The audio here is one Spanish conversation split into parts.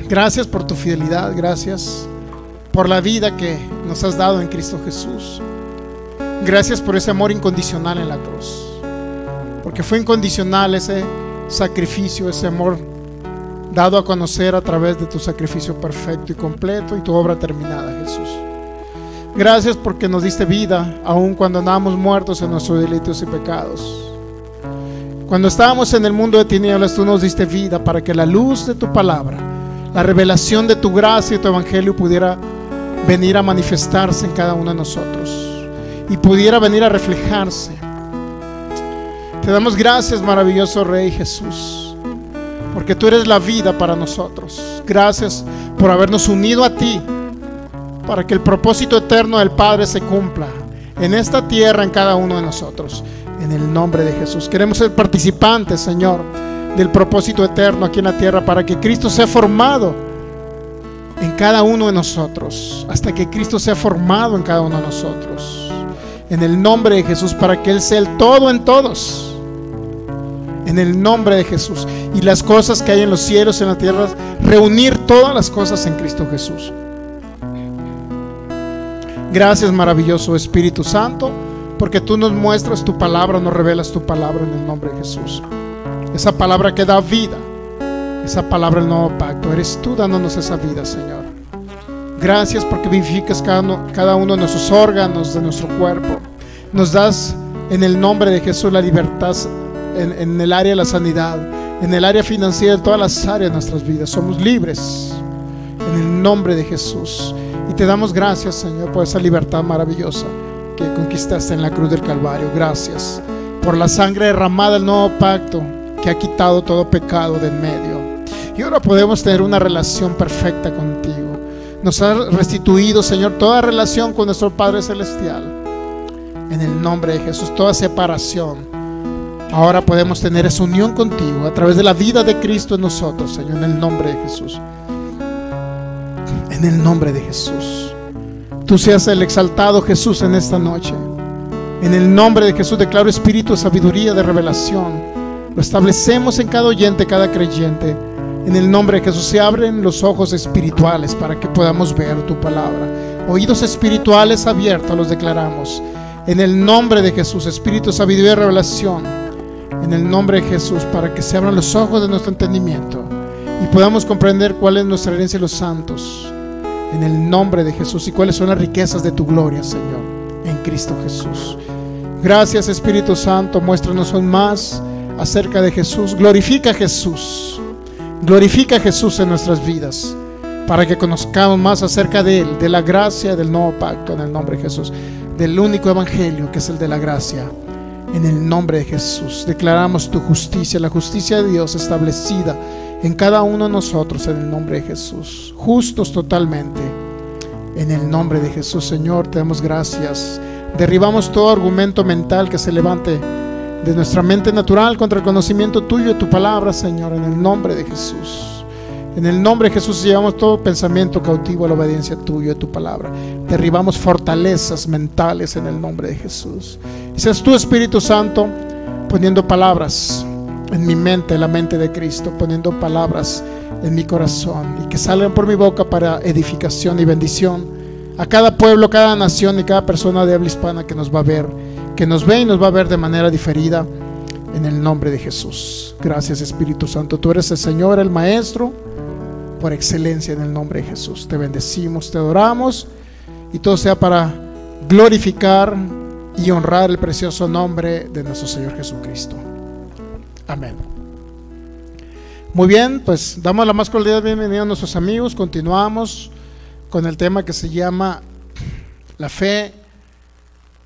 Gracias por tu fidelidad, gracias por la vida que nos has dado en Cristo Jesús. Gracias por ese amor incondicional en la cruz, porque fue incondicional ese sacrificio, ese amor dado a conocer a través de tu sacrificio perfecto y completo y tu obra terminada, Jesús. Gracias porque nos diste vida aun cuando andábamos muertos en nuestros delitos y pecados. Cuando estábamos en el mundo de tinieblas, tú nos diste vida para que la luz de tu palabra, la revelación de tu gracia y tu evangelio pudiera venir a manifestarse en cada uno de nosotros y pudiera venir a reflejarse. Te damos gracias, maravilloso Rey Jesús, porque tú eres la vida para nosotros. Gracias por habernos unido a ti para que el propósito eterno del Padre se cumpla en esta tierra, en cada uno de nosotros. En el nombre de Jesús queremos ser participantes, Señor, del propósito eterno aquí en la tierra, para que Cristo sea formado en cada uno de nosotros, hasta que Cristo sea formado en cada uno de nosotros. En el nombre de Jesús, para que Él sea el todo en todos. En el nombre de Jesús. Y las cosas que hay en los cielos, en la tierra, reunir todas las cosas en Cristo Jesús. Gracias, maravilloso Espíritu Santo, porque tú nos muestras tu palabra, nos revelas tu palabra en el nombre de Jesús. Esa palabra que da vida, esa palabra del nuevo pacto, eres tú dándonos esa vida, Señor. Gracias porque vivificas cada uno de nuestros órganos, de nuestro cuerpo. Nos das en el nombre de Jesús la libertad en el área de la sanidad, en el área financiera, en todas las áreas de nuestras vidas. Somos libres en el nombre de Jesús. Y te damos gracias, Señor, por esa libertad maravillosa que conquistaste en la cruz del Calvario. Gracias por la sangre derramada del nuevo pacto que ha quitado todo pecado de en medio. Y ahora podemos tener una relación perfecta contigo. Nos has restituido, Señor, toda relación con nuestro Padre Celestial. En el nombre de Jesús, toda separación. Ahora podemos tener esa unión contigo a través de la vida de Cristo en nosotros, Señor, en el nombre de Jesús. En el nombre de Jesús. Tú seas el exaltado, Jesús, en esta noche. En el nombre de Jesús declaro espíritu de sabiduría, de revelación. Lo establecemos en cada oyente, cada creyente. En el nombre de Jesús se abren los ojos espirituales para que podamos ver tu palabra. Oídos espirituales abiertos los declaramos. En el nombre de Jesús, espíritu de sabiduría y revelación. En el nombre de Jesús, para que se abran los ojos de nuestro entendimiento y podamos comprender cuál es nuestra herencia de los santos. En el nombre de Jesús, y cuáles son las riquezas de tu gloria, Señor, en Cristo Jesús. Gracias, Espíritu Santo. Muéstranos aún más acerca de Jesús. Glorifica a Jesús. Glorifica a Jesús en nuestras vidas, para que conozcamos más acerca de Él, de la gracia del nuevo pacto, en el nombre de Jesús, del único evangelio que es el de la gracia. En el nombre de Jesús declaramos tu justicia, la justicia de Dios establecida en cada uno de nosotros, en el nombre de Jesús, justos totalmente. En el nombre de Jesús, Señor, te damos gracias. Derribamos todo argumento mental que se levante de nuestra mente natural contra el conocimiento tuyo y tu palabra, Señor, en el nombre de Jesús. En el nombre de Jesús llevamos todo pensamiento cautivo a la obediencia tuya y tu palabra. Derribamos fortalezas mentales en el nombre de Jesús. Y seas tú, Espíritu Santo, poniendo palabras en mi mente, en la mente de Cristo, poniendo palabras en mi corazón, y que salgan por mi boca para edificación y bendición a cada pueblo, cada nación y cada persona de habla hispana que nos va a ver, que nos ve y nos va a ver de manera diferida, en el nombre de Jesús. Gracias, Espíritu Santo. Tú eres el Señor, el Maestro por excelencia, en el nombre de Jesús. Te bendecimos, te adoramos, y todo sea para glorificar y honrar el precioso nombre de nuestro Señor Jesucristo. Amén. Muy bien, pues damos la más cordial bienvenida a nuestros amigos. Continuamos con el tema que se llama la fe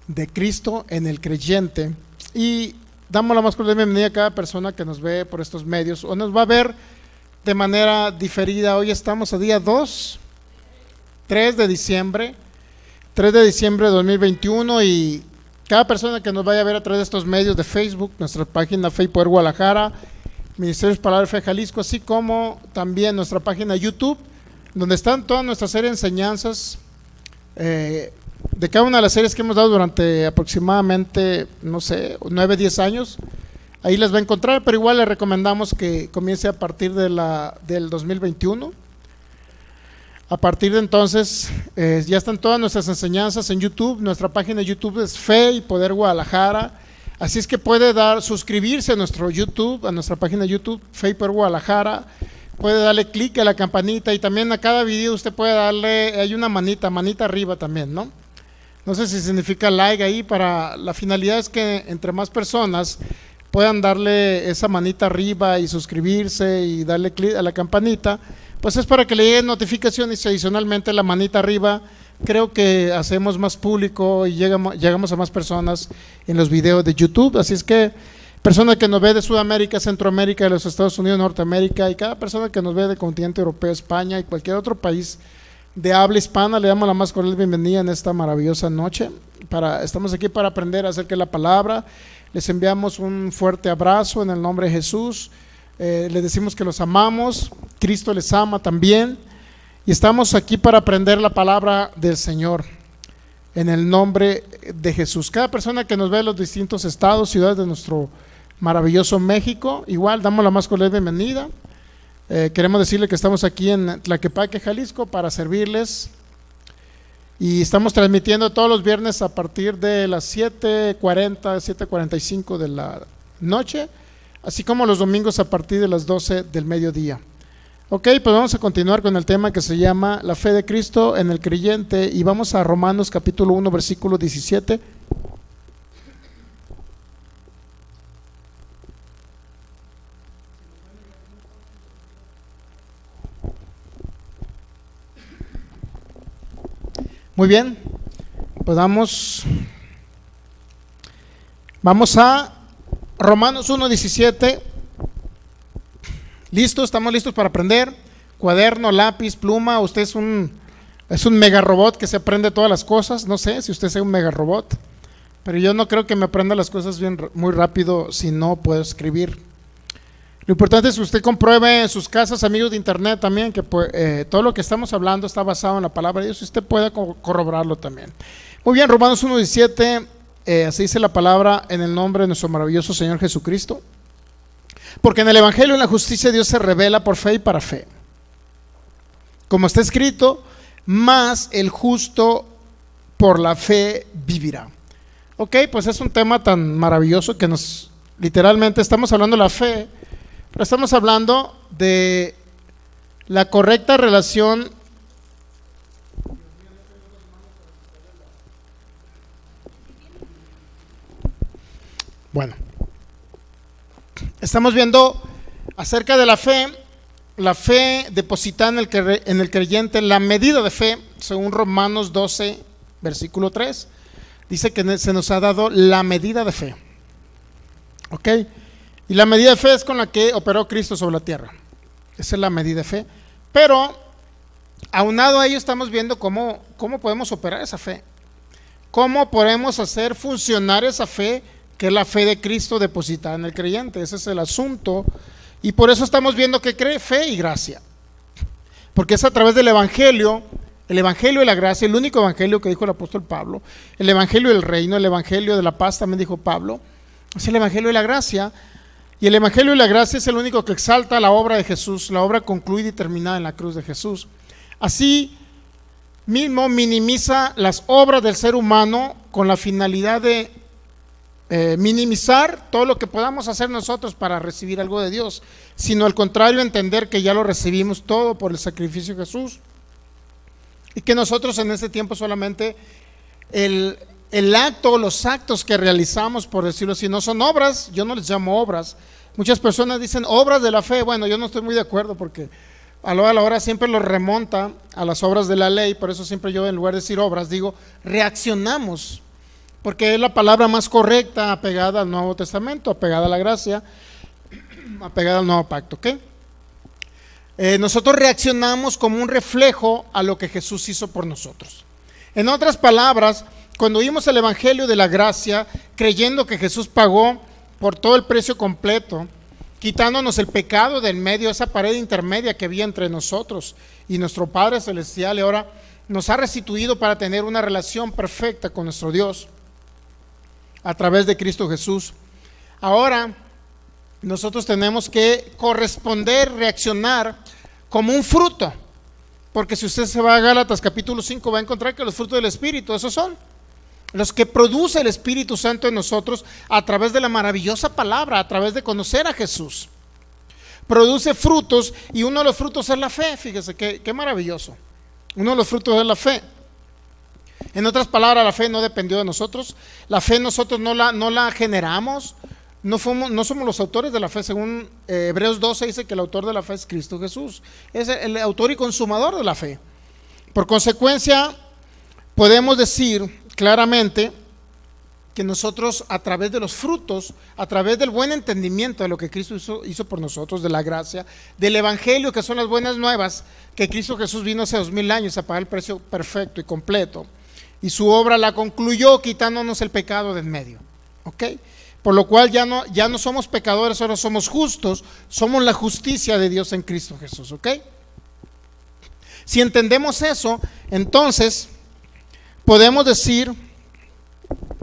de Cristo en el creyente, y damos la más cordial bienvenida a cada persona que nos ve por estos medios o nos va a ver de manera diferida. Hoy estamos a día 3 de diciembre de 2021, y cada persona que nos vaya a ver a través de estos medios de Facebook, nuestra página Fe y Poder Guadalajara, Ministerios Palabra de Fe Jalisco, así como también nuestra página YouTube, donde están todas nuestras series de enseñanzas de cada una de las series que hemos dado durante aproximadamente, no sé, 9-10 años. Ahí las va a encontrar, pero igual le recomendamos que comience a partir del 2021 A partir de entonces, ya están todas nuestras enseñanzas en YouTube. Nuestra página de YouTube es Fe y Poder Guadalajara. Así es que puede suscribirse a nuestro YouTube, a nuestra página de YouTube, Fe y Poder Guadalajara. Puede darle clic a la campanita y también a cada video usted puede darle, hay una manita arriba también, ¿no? No sé si significa like ahí, la finalidad es que entre más personas puedan darle esa manita arriba y suscribirse y darle clic a la campanita, pues es para que le lleguen notificaciones y adicionalmente la manita arriba, creo que hacemos más público y llegamos a más personas en los videos de YouTube. Así es que persona que nos ve de Sudamérica, Centroamérica, de los Estados Unidos, Norteamérica, y cada persona que nos ve del continente europeo, España y cualquier otro país de habla hispana, le damos la más cordial bienvenida en esta maravillosa noche. Estamos aquí para aprender acerca de la palabra. Les enviamos un fuerte abrazo en el nombre de Jesús. Les decimos que los amamos, Cristo les ama también, y estamos aquí para aprender la palabra del Señor en el nombre de Jesús. Cada persona que nos ve en los distintos estados, ciudades de nuestro maravilloso México, igual damos la más cordial bienvenida. Queremos decirle que estamos aquí en Tlaquepaque, Jalisco, para servirles, y estamos transmitiendo todos los viernes a partir de las 7:40, 7:45 de la noche, así como los domingos a partir de las 12 del mediodía. Ok, pues vamos a continuar con el tema que se llama la fe de Cristo en el creyente, y vamos a Romanos capítulo 1 versículo 17. Muy bien, pues vamos a Romanos 1:17. ¿Listos? ¿Estamos listos para aprender? Cuaderno, lápiz, pluma. Usted es un mega robot que se aprende todas las cosas. No sé si usted sea un mega robot, pero yo no creo que me aprenda las cosas muy rápido si no puedo escribir. Lo importante es que usted compruebe en sus casas, amigos de internet también, que todo lo que estamos hablando está basado en la palabra de Dios, y usted pueda corroborarlo también. Muy bien, Romanos 1:17, así dice la palabra: en el nombre de nuestro maravilloso Señor Jesucristo. Porque en el Evangelio y la justicia Dios se revela por fe y para fe. Como está escrito, mas el justo por la fe vivirá. Ok, pues es un tema tan maravilloso que literalmente estamos hablando de la fe, pero estamos hablando de la correcta relación estamos viendo acerca de la fe depositada en el creyente, la medida de fe, según Romanos 12, versículo 3, dice que se nos ha dado la medida de fe. Ok, y la medida de fe es con la que operó Cristo sobre la tierra. Esa es la medida de fe. Pero aunado a ello estamos viendo cómo podemos operar esa fe, cómo podemos hacer funcionar esa fe, que es la fe de Cristo depositada en el creyente. Ese es el asunto, y por eso estamos viendo que cree fe y gracia, porque es a través del Evangelio, el Evangelio de la gracia, el único Evangelio que dijo el apóstol Pablo, el Evangelio del reino, el Evangelio de la paz también dijo Pablo, es el Evangelio de la gracia. Y el Evangelio de la gracia es el único que exalta la obra de Jesús, la obra concluida y terminada en la cruz de Jesús. Así mismo minimiza las obras del ser humano con la finalidad de minimizar todo lo que podamos hacer nosotros para recibir algo de Dios, sino al contrario, entender que ya lo recibimos todo por el sacrificio de Jesús, y que nosotros en este tiempo solamente el acto, los actos que realizamos, por decirlo así, no son obras. Yo no les llamo obras. Muchas personas dicen obras de la fe. Bueno, yo no estoy muy de acuerdo, porque a la hora siempre lo remonta a las obras de la ley. Por eso siempre yo, en lugar de decir obras, digo reaccionamos, porque es la palabra más correcta, apegada al Nuevo Testamento, apegada a la gracia, apegada al nuevo pacto. ¿Ok? Nosotros reaccionamos como un reflejo a lo que Jesús hizo por nosotros. En otras palabras, cuando oímos el Evangelio de la gracia, creyendo que Jesús pagó por todo el precio completo, quitándonos el pecado del medio, esa pared intermedia que había entre nosotros y nuestro Padre Celestial, y ahora nos ha restituido para tener una relación perfecta con nuestro Dios a través de Cristo Jesús. Ahora nosotros tenemos que corresponder, reaccionar como un fruto, Porque si usted se va a Gálatas capítulo 5 va a encontrar que los frutos del Espíritu, esos son los que produce el Espíritu Santo en nosotros a través de la maravillosa palabra, a través de conocer a Jesús. Produce frutos y uno de los frutos es la fe. Fíjese qué maravilloso. Uno de los frutos es la fe. En otras palabras, la fe no dependió de nosotros. La fe nosotros no la generamos. No somos los autores de la fe. Según Hebreos 12 dice que el autor de la fe es Cristo Jesús. Es el autor y consumador de la fe. Por consecuencia, podemos decir claramente que nosotros, a través de los frutos, a través del buen entendimiento de lo que Cristo hizo por nosotros, de la gracia, del evangelio, que son las buenas nuevas, que Cristo Jesús vino hace 2000 años a pagar el precio perfecto y completo, y su obra la concluyó quitándonos el pecado de en medio, ¿ok? Por lo cual ya no somos pecadores, ahora somos justos, somos la justicia de Dios en Cristo Jesús, ¿ok? Si entendemos eso, entonces podemos decir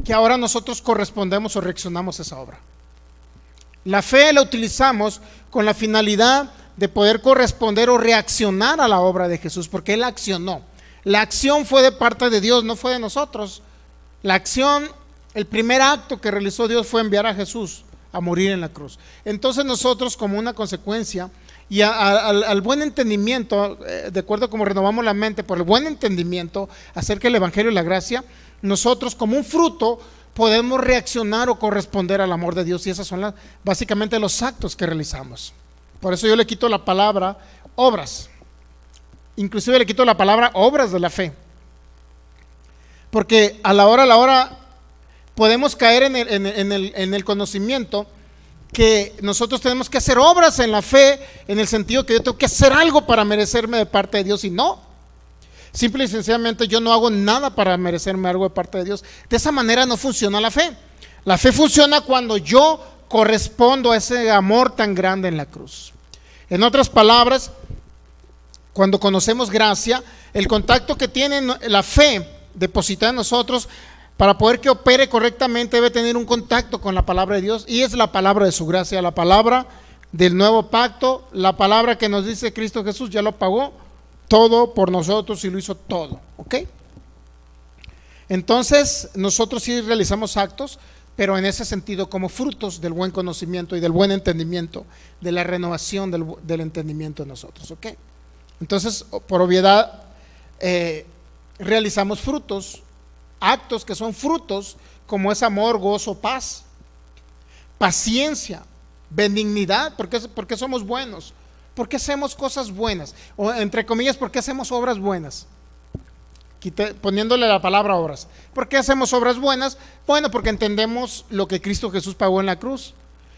que ahora nosotros correspondemos o reaccionamos a esa obra. La fe la utilizamos con la finalidad de poder corresponder o reaccionar a la obra de Jesús, porque Él accionó. La acción fue de parte de Dios, no fue de nosotros. La acción, el primer acto que realizó Dios fue enviar a Jesús a morir en la cruz. Entonces nosotros, como una consecuencia y al buen entendimiento, de acuerdo a cómo renovamos la mente por el buen entendimiento acerca del evangelio y la gracia, nosotros como un fruto podemos reaccionar o corresponder al amor de Dios, y esas son básicamente los actos que realizamos. Por eso yo le quito la palabra obras, inclusive le quito la palabra obras de la fe, porque a la hora podemos caer en el conocimiento que nosotros tenemos que hacer obras en la fe, en el sentido que yo tengo que hacer algo para merecerme de parte de Dios, y no. Simple y sencillamente yo no hago nada para merecerme algo de parte de Dios. De esa manera no funciona la fe. La fe funciona cuando yo correspondo a ese amor tan grande en la cruz. En otras palabras, cuando conocemos gracia, el contacto que tiene la fe depositada en nosotros, para poder que opere correctamente, debe tener un contacto con la palabra de Dios, y es la palabra de su gracia, la palabra del nuevo pacto, la palabra que nos dice Cristo Jesús ya lo pagó todo por nosotros y lo hizo todo, ¿ok? Entonces nosotros sí realizamos actos, pero en ese sentido como frutos del buen conocimiento y del buen entendimiento, de la renovación del entendimiento de nosotros, ¿ok? Entonces, por obviedad, realizamos frutos, actos que son frutos, como es amor, gozo, paz, paciencia, benignidad. ¿Por qué somos buenos? ¿Por qué hacemos cosas buenas? O entre comillas, ¿por qué hacemos obras buenas? Poniéndole la palabra obras. ¿Por qué hacemos obras buenas? Bueno, porque entendemos lo que Cristo Jesús pagó en la cruz.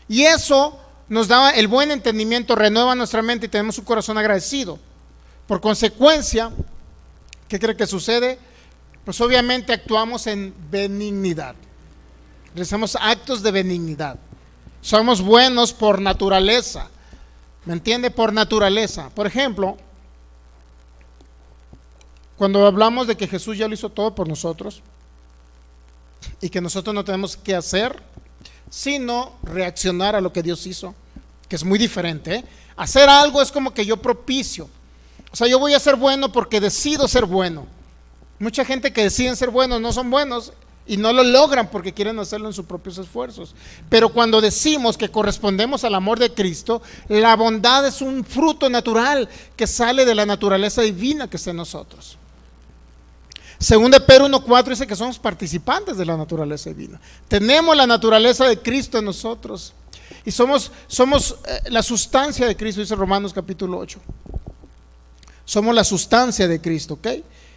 Y eso nos da el buen entendimiento, renueva nuestra mente y tenemos un corazón agradecido. Por consecuencia, ¿qué cree que sucede? Pues obviamente actuamos en benignidad. Realizamos actos de benignidad. Somos buenos por naturaleza. ¿Me entiende? Por naturaleza. Por ejemplo, cuando hablamos de que Jesús ya lo hizo todo por nosotros y que nosotros no tenemos que hacer sino reaccionar a lo que Dios hizo, que es muy diferente, ¿eh? Hacer algo es como que yo propicio. O sea, yo voy a ser bueno porque decido ser bueno. Mucha gente que deciden ser buenos no son buenos y no lo logran porque quieren hacerlo en sus propios esfuerzos. Pero cuando decimos que correspondemos al amor de Cristo, la bondad es un fruto natural que sale de la naturaleza divina que está en nosotros. Según de Pedro 1:4 dice que somos participantes de la naturaleza divina. Tenemos la naturaleza de Cristo en nosotros y somos la sustancia de Cristo, dice Romanos capítulo 8. Somos la sustancia de Cristo, ¿ok?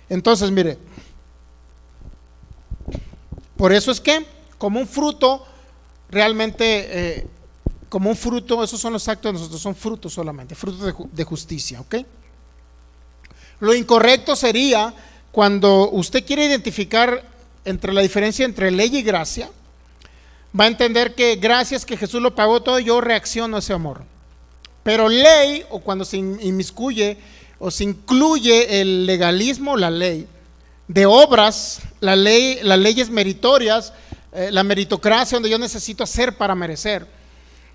Entonces, mire, por eso es que como un fruto, realmente, como un fruto, esos son los actos de nosotros, son frutos solamente, frutos de justicia, ¿ok? Lo incorrecto sería cuando usted quiere identificar entre la diferencia entre ley y gracia, va a entender que gracias que Jesús lo pagó todo, yo reacciono a ese amor. Pero ley, o cuando se inmiscuye o se incluye el legalismo, la ley de obras, las leyes meritorias, la meritocracia, donde yo necesito hacer para merecer.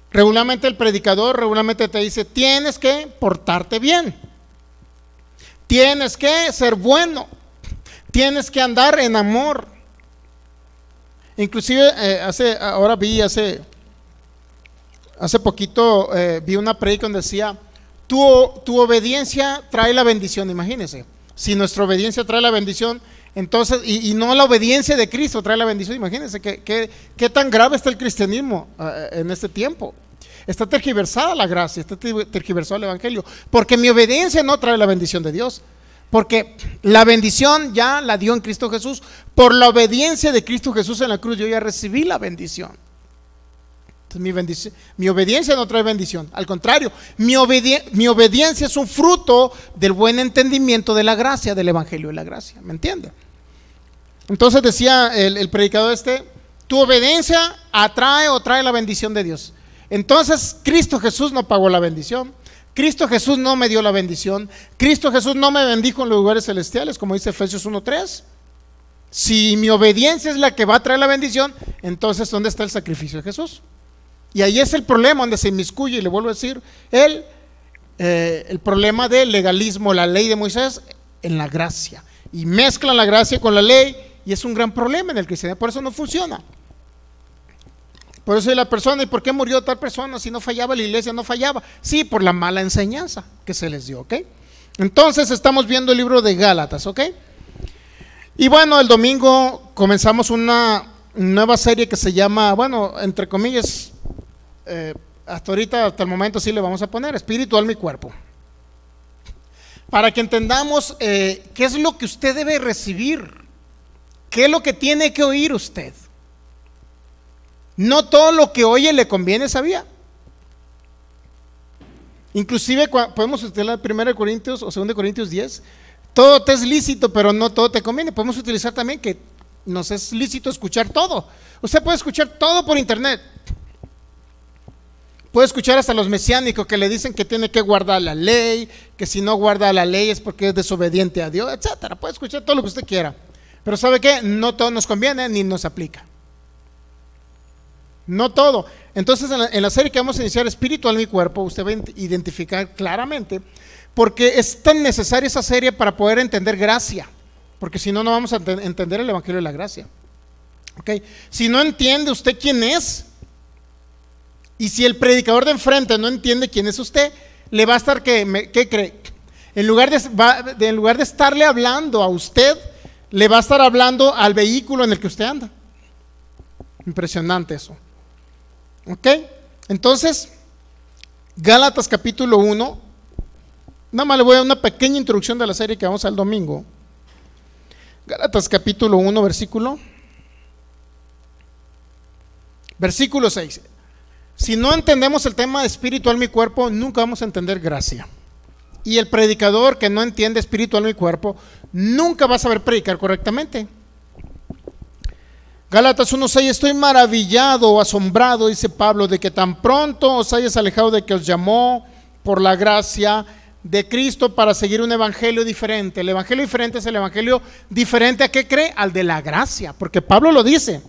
Regularmente el predicador regularmente te dice, tienes que portarte bien, tienes que ser bueno, tienes que andar en amor. Inclusive hace poquito vi una predica donde decía, tu obediencia trae la bendición. Imagínense, si nuestra obediencia trae la bendición, entonces, y no la obediencia de Cristo trae la bendición. Imagínense qué tan grave está el cristianismo en este tiempo. Está tergiversada la gracia, está tergiversado el evangelio, porque mi obediencia no trae la bendición de Dios, porque la bendición ya la dio en Cristo Jesús. Por la obediencia de Cristo Jesús en la cruz yo ya recibí la bendición. Entonces, mi obediencia no trae bendición, al contrario, mi obediencia es un fruto del buen entendimiento de la gracia, del evangelio de la gracia. ¿Me entiende? Entonces decía el predicador tu obediencia atrae o trae la bendición de Dios. Entonces Cristo Jesús no pagó la bendición, Cristo Jesús no me dio la bendición, Cristo Jesús no me bendijo en los lugares celestiales, como dice Efesios 1:3. Si mi obediencia es la que va a traer la bendición, entonces ¿dónde está el sacrificio de Jesús? Y ahí es el problema donde se inmiscuye, y le vuelvo a decir, el problema del legalismo, la ley de Moisés en la gracia, y mezclan la gracia con la ley, y es un gran problema en el cristianismo. Por eso no funciona. Por eso la persona, ¿y por qué murió tal persona? Si no fallaba la iglesia, no fallaba. Sí, por la mala enseñanza que se les dio, ¿ok? Entonces estamos viendo el libro de Gálatas, ¿ok? Y bueno, el domingo comenzamos una nueva serie que se llama, bueno, entre comillas, hasta ahorita, hasta el momento sí le vamos a poner Espíritu, Alma y Cuerpo, para que entendamos qué es lo que usted debe recibir, qué es lo que tiene que oír usted. No todo lo que oye le conviene, ¿sabía? Inclusive podemos utilizar 1 Corintios o 2 Corintios 10, todo te es lícito, pero no todo te conviene. Podemos utilizar también que nos es lícito escuchar todo. Usted puede escuchar todo por internet. Puede escuchar hasta los mesiánicos que le dicen que tiene que guardar la ley, que si no guarda la ley es porque es desobediente a Dios, etcétera. Puede escuchar todo lo que usted quiera, pero ¿sabe qué? No todo nos conviene ni nos aplica. No todo. Entonces en la serie que vamos a iniciar, Espíritu, Alma y Cuerpo, usted va a identificar claramente, porque es tan necesaria esa serie para poder entender gracia, porque si no, no vamos a entender el evangelio de la gracia. ¿Okay? Si no entiende usted quién es, y si el predicador de enfrente no entiende quién es usted, le va a estar, ¿qué cree? En lugar de estarle hablando a usted, le va a estar hablando al vehículo en el que usted anda. Impresionante eso. ¿Ok? Entonces, Gálatas capítulo 1, nada más le voy a dar una pequeña introducción de la serie que vamos al domingo. Gálatas capítulo 1, versículo 6. Si no entendemos el tema de espíritu, alma y cuerpo, nunca vamos a entender gracia. Y el predicador que no entiende espíritu, alma y cuerpo, nunca va a saber predicar correctamente. Gálatas 1:6, estoy maravillado o asombrado, dice Pablo, de que tan pronto os hayas alejado de que os llamó por la gracia de Cristo para seguir un evangelio diferente. El evangelio diferente es el evangelio diferente a qué cree, al de la gracia, porque Pablo lo dice.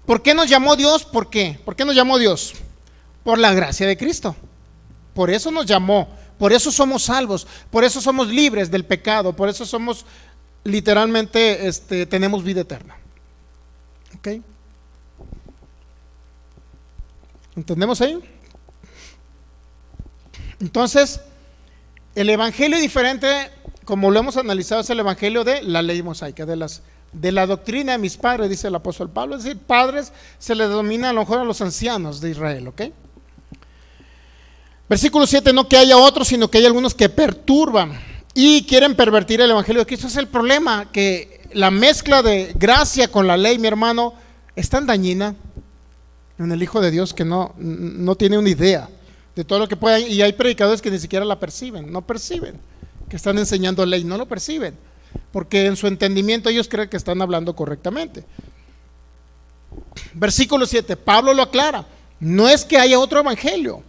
¿Por qué nos llamó Dios? ¿Por qué? ¿Por qué nos llamó Dios? Por la gracia de Cristo. Por eso nos llamó, por eso somos salvos, por eso somos libres del pecado, por eso somos literalmente, tenemos vida eterna. ¿Ok? ¿Entendemos ahí? Entonces, el evangelio diferente, como lo hemos analizado, es el evangelio de la ley mosaica, de la doctrina de mis padres, dice el apóstol Pablo. Es decir, padres se les denomina a lo mejor a los ancianos de Israel, ¿ok? Versículo 7, no que haya otros, sino que hay algunos que perturban y quieren pervertir el evangelio de Cristo. Ese es el problema, que la mezcla de gracia con la ley, mi hermano, es tan dañina en el Hijo de Dios que no tiene una idea de todo lo que pueda. Y hay predicadores que ni siquiera la perciben, no perciben que están enseñando ley, no lo perciben, porque en su entendimiento ellos creen que están hablando correctamente. Versículo 7, Pablo lo aclara, no es que haya otro evangelio,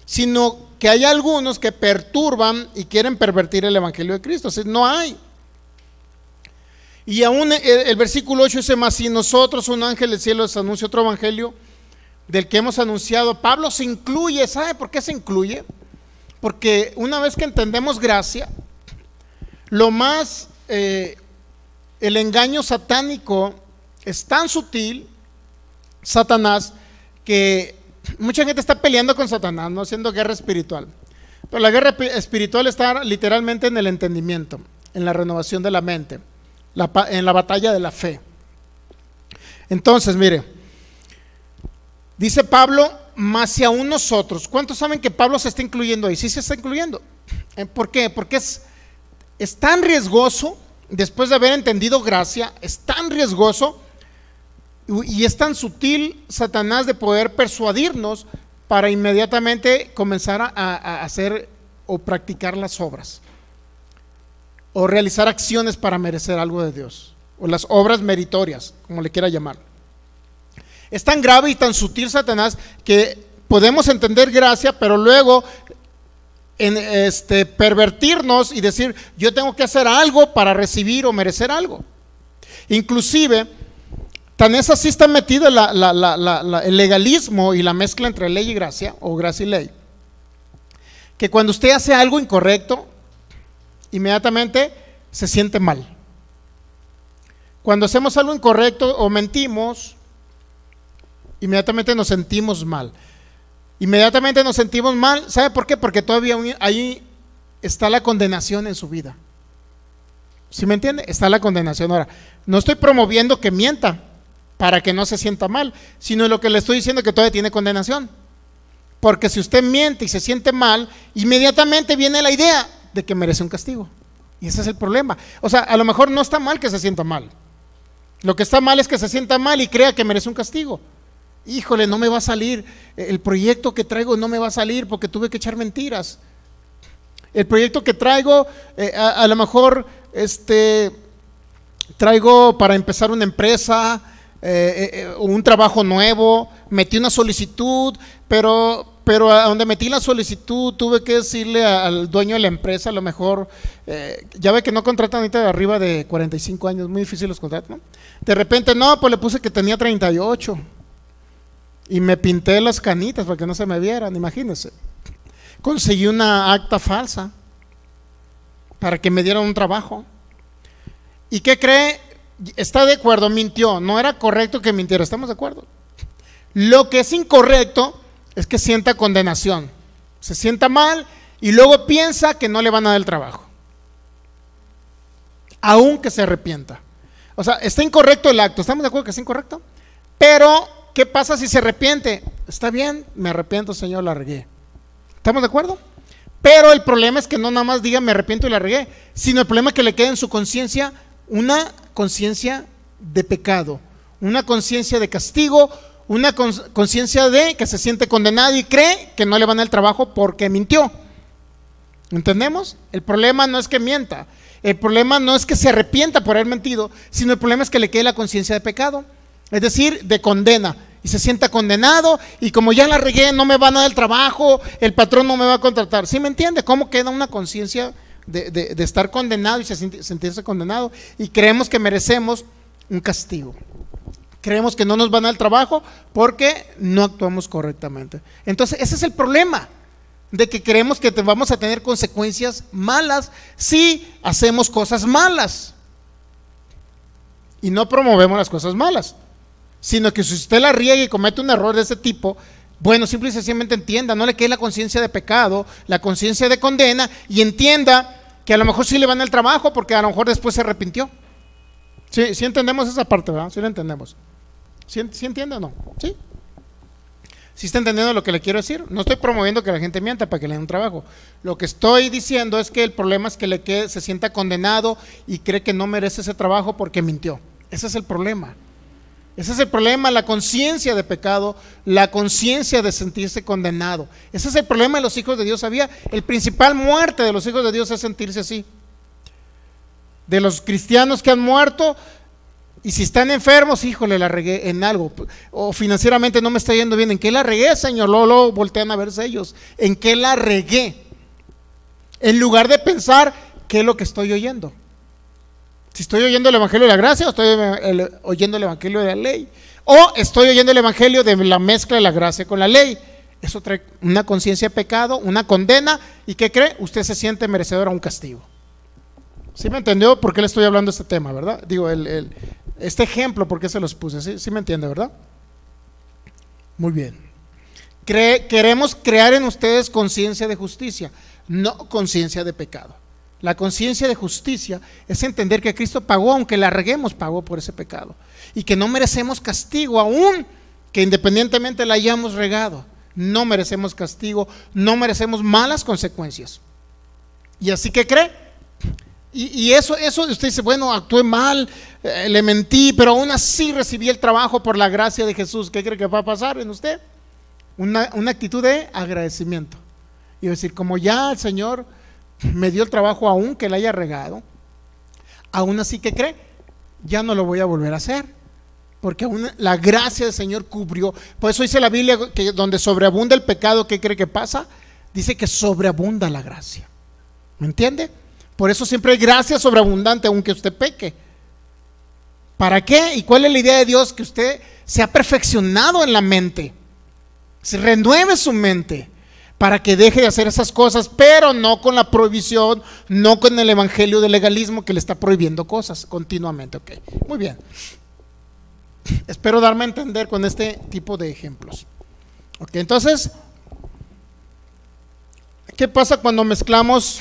sino que hay algunos que perturban y quieren pervertir el evangelio de Cristo. O sea, no hay. Y aún el versículo 8 dice más, si nosotros, un ángel del cielo, les anuncia otro evangelio del que hemos anunciado, Pablo se incluye. ¿Sabe por qué se incluye? Porque una vez que entendemos gracia, lo más, el engaño satánico es tan sutil, Satanás, que mucha gente está peleando con Satanás, no haciendo guerra espiritual. Pero la guerra espiritual está literalmente en el entendimiento, en la renovación de la mente, en la batalla de la fe. Entonces, mire, dice Pablo, más si aún nosotros. ¿Cuántos saben que Pablo se está incluyendo ahí? Sí se está incluyendo. ¿Por qué? Porque es tan riesgoso, después de haber entendido gracia, es tan riesgoso y es tan sutil Satanás de poder persuadirnos para inmediatamente comenzar a hacer o practicar las obras, o realizar acciones para merecer algo de Dios, o las obras meritorias, como le quiera llamar. Es tan grave y tan sutil Satanás que podemos entender gracia, pero luego pervertirnos y decir, yo tengo que hacer algo para recibir o merecer algo. Inclusive, tan es así está metido el legalismo y la mezcla entre ley y gracia, o gracia y ley, que cuando usted hace algo incorrecto, inmediatamente se siente mal. Cuando hacemos algo incorrecto o mentimos, inmediatamente nos sentimos mal. Inmediatamente nos sentimos mal. ¿Sabe por qué? Porque todavía ahí está la condenación en su vida. ¿Sí me entiende? Está la condenación. Ahora, no estoy promoviendo que mienta para que no se sienta mal, sino lo que le estoy diciendo es que todavía tiene condenación. Porque si usted miente y se siente mal, inmediatamente viene la idea de que merece un castigo. Y ese es el problema. O sea, a lo mejor no está mal que se sienta mal. Lo que está mal es que se sienta mal y crea que merece un castigo. Híjole, no me va a salir, el proyecto que traigo no me va a salir porque tuve que echar mentiras. El proyecto que traigo, a lo mejor traigo para empezar una empresa, un trabajo nuevo, metí una solicitud, pero a donde metí la solicitud tuve que decirle al dueño de la empresa, a lo mejor, ya ve que no contratan ahorita de arriba de 45 años, muy difícil los contratos, ¿no? De repente, no, pues le puse que tenía 38 y me pinté las canitas para que no se me vieran, imagínense. Conseguí una acta falsa para que me dieran un trabajo. ¿Y qué cree? Está de acuerdo, mintió, no era correcto que mintiera, ¿estamos de acuerdo? Lo que es incorrecto es que sienta condenación, se sienta mal y luego piensa que no le van a dar el trabajo, aunque se arrepienta. O sea, está incorrecto el acto, ¿estamos de acuerdo que es incorrecto? Pero, ¿qué pasa si se arrepiente? Está bien, me arrepiento, Señor, la regué. ¿Estamos de acuerdo? Pero el problema es que no nada más diga me arrepiento y la regué, sino el problema es que le quede en su conciencia una conciencia de pecado, una conciencia de castigo, una conciencia de que se siente condenado y cree que no le van a dar el trabajo porque mintió. ¿Entendemos? El problema no es que mienta, el problema no es que se arrepienta por haber mentido, sino el problema es que le quede la conciencia de pecado, es decir, de condena, y se sienta condenado, y como ya la regué, no me van a dar el trabajo, el patrón no me va a contratar. ¿Sí me entiende? ¿Cómo queda una conciencia de estar condenado y sentirse condenado? Y creemos que merecemos un castigo. Creemos que no nos van a dar el trabajo porque no actuamos correctamente. Entonces, ese es el problema, de que creemos que vamos a tener consecuencias malas si hacemos cosas malas. Y no promovemos las cosas malas, sino que si usted la riega y comete un error de ese tipo, bueno, simple y sencillamente entienda, no le quede la conciencia de pecado, la conciencia de condena, y entienda que a lo mejor sí le van al trabajo porque a lo mejor después se arrepintió. Sí entendemos esa parte, ¿verdad? Sí lo entendemos. ¿Sí entiende o no? Sí. ¿Sí está entendiendo lo que le quiero decir? No estoy promoviendo que la gente mienta para que le den un trabajo. Lo que estoy diciendo es que el problema es que se sienta condenado y cree que no merece ese trabajo porque mintió. Ese es el problema. Ese es el problema, la conciencia de pecado, la conciencia de sentirse condenado. Ese es el problema de los hijos de Dios. ¿Sabía? El principal muerte de los hijos de Dios es sentirse así. De los cristianos que han muerto, y si están enfermos, híjole, la regué en algo, o financieramente no me está yendo bien, ¿en qué la regué, Señor? Luego voltean a verse ellos, ¿en qué la regué? En lugar de pensar, ¿qué es lo que estoy oyendo? Si estoy oyendo el evangelio de la gracia, o estoy oyendo el evangelio de la ley, o estoy oyendo el evangelio de la mezcla de la gracia con la ley. Eso trae una conciencia de pecado, una condena. ¿Y qué cree? Usted se siente merecedor a un castigo. ¿Sí me entendió por qué le estoy hablando de este tema, verdad? Digo, este ejemplo, ¿por qué se los puse? ¿Sí me entiende, verdad? Muy bien. Queremos crear en ustedes conciencia de justicia, no conciencia de pecado. La conciencia de justicia es entender que Cristo pagó, aunque la reguemos, pagó por ese pecado. Y que no merecemos castigo, aún que independientemente la hayamos regado. No merecemos castigo, no merecemos malas consecuencias. ¿Y así que cree? Y eso usted dice, bueno, actué mal, le mentí, pero aún así recibí el trabajo por la gracia de Jesús. ¿Qué cree que va a pasar en usted? Una actitud de agradecimiento. Y decir, como ya el Señor me dio el trabajo aún que le haya regado, aún así que cree, ya no lo voy a volver a hacer, porque aún la gracia del Señor cubrió. Por eso dice la Biblia que donde sobreabunda el pecado, ¿qué cree que pasa? Dice que sobreabunda la gracia. ¿Me entiende? Por eso siempre hay gracia sobreabundante aunque usted peque. ¿Para qué? ¿Y cuál es la idea de Dios? Que usted sea perfeccionado en la mente, se renueve su mente, para que deje de hacer esas cosas, pero no con la prohibición, no con el evangelio del legalismo que le está prohibiendo cosas continuamente. Ok, muy bien. Espero darme a entender con este tipo de ejemplos. Ok, entonces, ¿qué pasa cuando mezclamos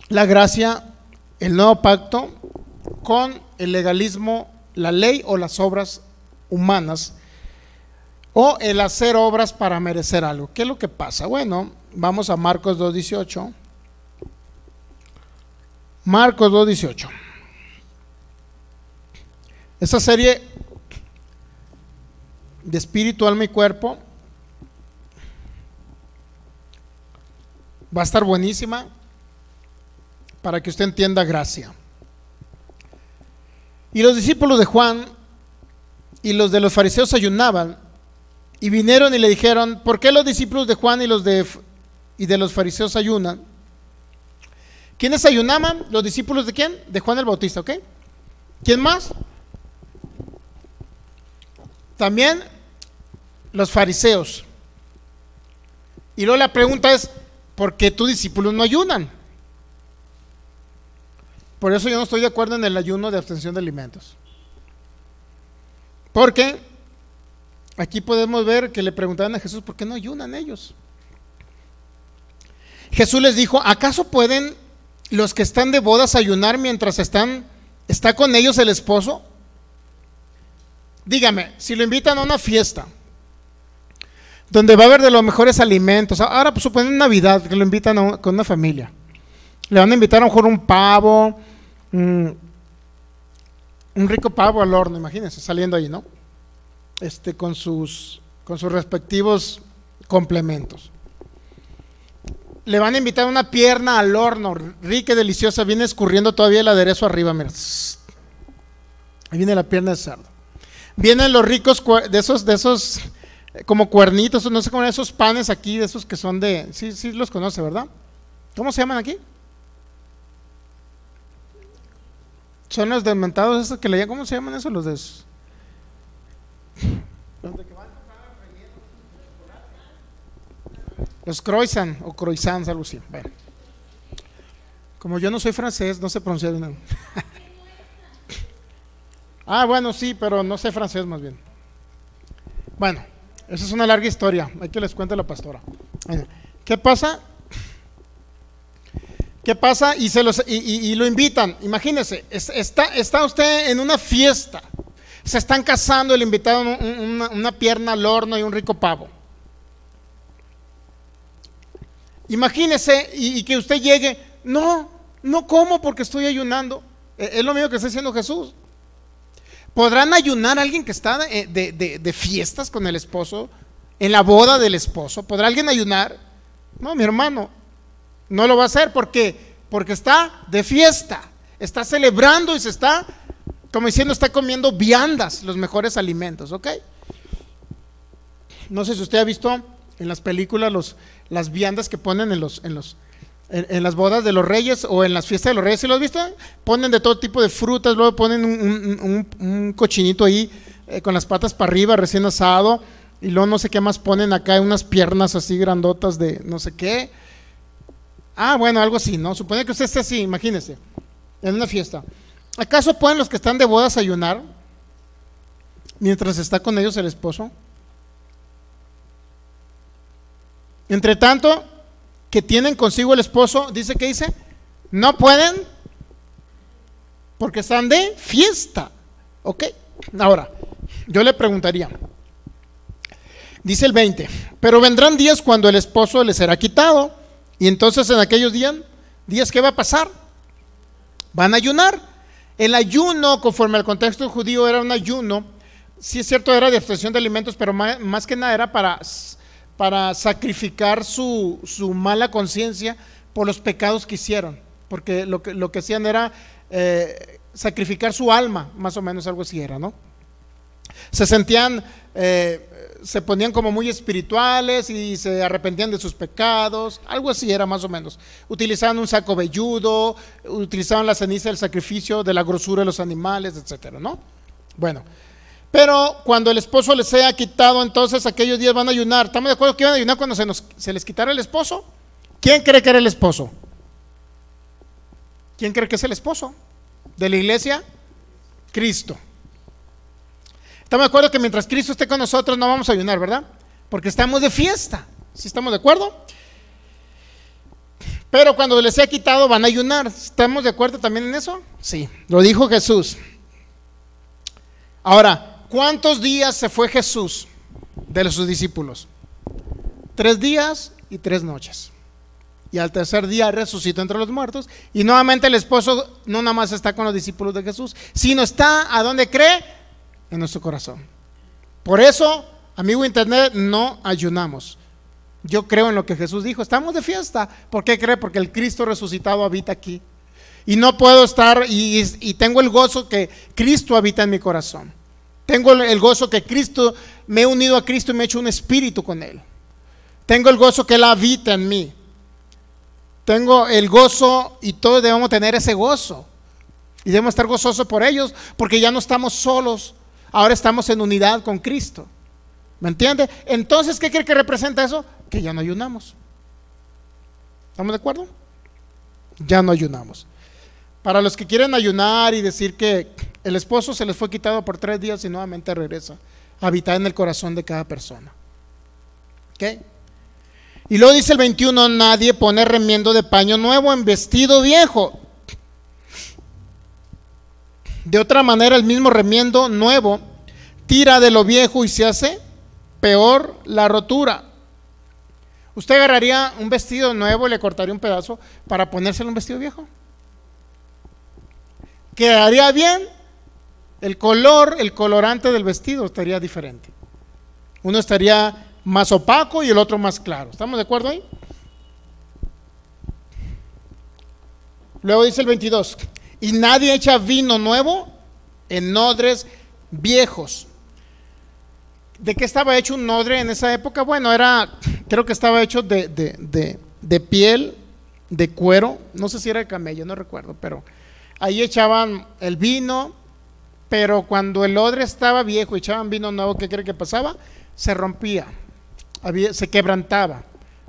la gracia, el nuevo pacto, con el legalismo, la ley o las obras humanas, o el hacer obras para merecer algo? ¿Qué es lo que pasa? Bueno, vamos a Marcos 2:18. Marcos 2:18. Esta serie de espíritu, alma y cuerpo va a estar buenísima para que usted entienda gracia. Y los discípulos de Juan y los de los fariseos ayunaban, y vinieron y le dijeron: ¿por qué los discípulos de Juan y de los fariseos ayunan? ¿Quiénes ayunaban? ¿Los discípulos de quién? De Juan el Bautista, ¿ok? ¿Quién más? También los fariseos. Y luego la pregunta es: ¿por qué tus discípulos no ayunan? Por eso yo no estoy de acuerdo en el ayuno de abstención de alimentos. Porque aquí podemos ver que le preguntaban a Jesús: ¿por qué no ayunan ellos? Jesús les dijo: ¿acaso pueden los que están de bodas ayunar mientras está con ellos el esposo? Dígame, si lo invitan a una fiesta donde va a haber de los mejores alimentos, ahora pues suponen Navidad que lo invitan con una familia, le van a invitar a lo mejor un pavo, un rico pavo al horno, imagínense saliendo ahí, ¿no? Con sus respectivos complementos. Le van a invitar una pierna al horno, rica y deliciosa, viene escurriendo todavía el aderezo arriba, mira. Ahí viene la pierna de cerdo. Vienen los ricos de esos como cuernitos, no sé cómo, esos panes aquí, de esos que son sí los conoce, ¿verdad? ¿Cómo se llaman aquí? Son los desmentados, esos que le llaman, ¿cómo se llaman esos? Los de esos. Los croissants o croissants, algo así. Bueno, como yo no soy francés, no sé pronunciar nada. Bueno, sí, pero no sé francés más bien. Bueno, esa es una larga historia, hay que les cuente la pastora. Bueno, ¿qué pasa? ¿Qué pasa? Y lo invitan. Imagínense, está usted en una fiesta, se están casando y le invitaron una pierna al horno y un rico pavo. Imagínese y que usted llegue: no como porque estoy ayunando. Es lo mismo que está diciendo Jesús. ¿Podrán ayunar a alguien que está de fiestas con el esposo, en la boda del esposo? ¿Podrá alguien ayunar? No, mi hermano, no lo va a hacer porque está de fiesta, está celebrando y se está, como diciendo, está comiendo viandas, los mejores alimentos, ¿ok? No sé si usted ha visto en las películas las viandas que ponen en las bodas de los reyes o en las fiestas de los reyes. ¿Sí lo has visto? Ponen de todo tipo de frutas, luego ponen un cochinito ahí con las patas para arriba, recién asado, y luego no sé qué más ponen acá, unas piernas así grandotas de no sé qué. Bueno, algo así, ¿no? Supone que usted esté así, imagínese, en una fiesta. ¿Acaso pueden los que están de bodas ayunar mientras está con ellos el esposo? Entre tanto, que tienen consigo el esposo, dice que dice, no pueden porque están de fiesta. Ok, ahora, yo le preguntaría, dice el 20, pero vendrán días cuando el esposo les será quitado, y entonces en aquellos días ¿qué va a pasar? Van a ayunar. El ayuno, conforme al contexto judío, era un ayuno, sí es cierto, era de abstención de alimentos, pero más que nada era para sacrificar su mala conciencia por los pecados que hicieron, porque lo que hacían era sacrificar su alma, más o menos algo así era, ¿no? Se sentían, se ponían como muy espirituales y se arrepentían de sus pecados, algo así era más o menos. Utilizaban un saco velludo, utilizaban la ceniza del sacrificio, de la grosura de los animales, etcétera, ¿no? Bueno, pero cuando el esposo les sea quitado, entonces aquellos días van a ayunar. ¿Estamos de acuerdo que iban a ayunar cuando se les quitara el esposo? ¿Quién cree que era el esposo? ¿Quién cree que es el esposo de la iglesia? Cristo. Estamos de acuerdo que mientras Cristo esté con nosotros no vamos a ayunar, ¿verdad? Porque estamos de fiesta. ¿Sí estamos de acuerdo? Pero cuando les sea quitado van a ayunar. ¿Estamos de acuerdo también en eso? Sí, lo dijo Jesús. Ahora, ¿cuántos días se fue Jesús de sus discípulos? 3 días y 3 noches. Y al tercer día resucitó entre los muertos. Y nuevamente el esposo no nada más está con los discípulos de Jesús, sino está, ¿a dónde cree? En nuestro corazón. Por eso, amigo internet, no ayunamos. Yo creo en lo que Jesús dijo. Estamos de fiesta. ¿Por qué cree? Porque el Cristo resucitado habita aquí. Y no puedo estar, y tengo el gozo que Cristo habita en mi corazón. Tengo el gozo que Cristo, me he unido a Cristo y me he hecho un espíritu con Él. Tengo el gozo que Él habita en mí. Tengo el gozo, y todos debemos tener ese gozo. Y debemos estar gozosos por ellos, porque ya no estamos solos. Ahora estamos en unidad con Cristo. ¿Me entiende? Entonces, ¿qué cree que representa eso? Que ya no ayunamos. ¿Estamos de acuerdo? Ya no ayunamos. Para los que quieren ayunar y decir que el esposo se les fue quitado por 3 días y nuevamente regresa a habitar en el corazón de cada persona. ¿Ok? Y luego dice el 21, nadie pone remiendo de paño nuevo en vestido viejo. De otra manera, el mismo remiendo nuevo tira de lo viejo y se hace peor la rotura. ¿Usted agarraría un vestido nuevo y le cortaría un pedazo para ponérselo un vestido viejo? ¿Quedaría bien? El color, el colorante del vestido estaría diferente. Uno estaría más opaco y el otro más claro. ¿Estamos de acuerdo ahí? Luego dice el 22, y nadie echa vino nuevo en odres viejos. ¿De qué estaba hecho un odre en esa época? Bueno, creo que estaba hecho de piel, de cuero, no sé si era de camello, no recuerdo, pero ahí echaban el vino, pero cuando el odre estaba viejo y echaban vino nuevo, ¿qué cree que pasaba? Se rompía, se quebrantaba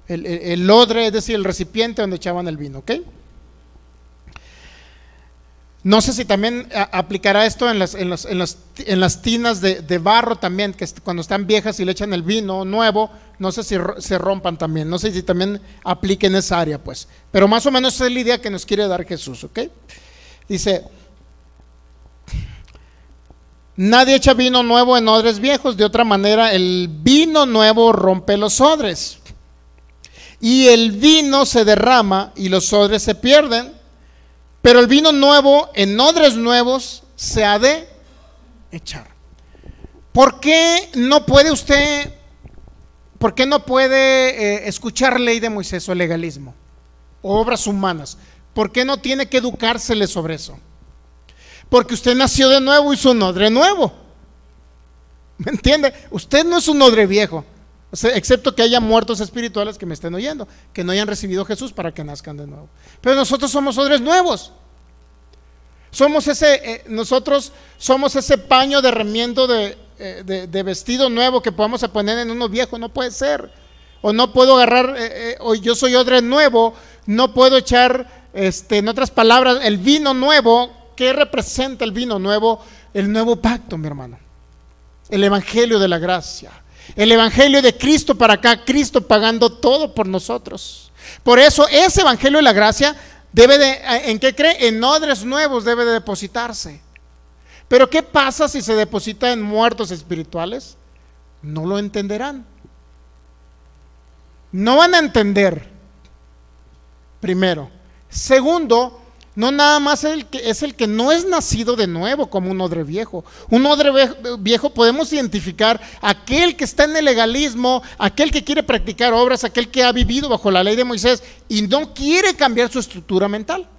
el odre, es decir, el recipiente donde echaban el vino, ¿ok? No sé si también aplicará esto en las tinas de barro también, que cuando están viejas y le echan el vino nuevo, no sé si se rompan también, no sé si también aplique en esa área, pues. Pero más o menos esa es la idea que nos quiere dar Jesús, ¿ok? Dice, nadie echa vino nuevo en odres viejos, de otra manera el vino nuevo rompe los odres, y el vino se derrama y los odres se pierden. Pero el vino nuevo en odres nuevos se ha de echar. ¿Por qué no puede usted, escuchar ley de Moisés o legalismo o obras humanas? ¿Por qué no tiene que educársele sobre eso? Porque usted nació de nuevo y es un odre nuevo. ¿Me entiende? Usted no es un odre viejo, excepto que haya muertos espirituales que me estén oyendo, que no hayan recibido a Jesús para que nazcan de nuevo. Pero nosotros somos odres nuevos. Nosotros somos ese paño de remiendo de vestido nuevo que podamos poner en uno viejo, no puede ser. O no puedo agarrar, o yo soy odre nuevo, no puedo echar, en otras palabras, el vino nuevo. ¿Qué representa el vino nuevo? El nuevo pacto, mi hermano. El evangelio de la gracia. El evangelio de Cristo para acá, Cristo pagando todo por nosotros. Por eso ese evangelio de la gracia debe de, ¿en qué cree? En odres nuevos debe de depositarse. Pero ¿qué pasa si se deposita en muertos espirituales? No lo entenderán. No van a entender. Primero. Segundo, no nada más es el que no es nacido de nuevo como un odre viejo. Un odre viejo podemos identificar aquel que está en el legalismo, aquel que quiere practicar obras, aquel que ha vivido bajo la ley de Moisés y no quiere cambiar su estructura mental.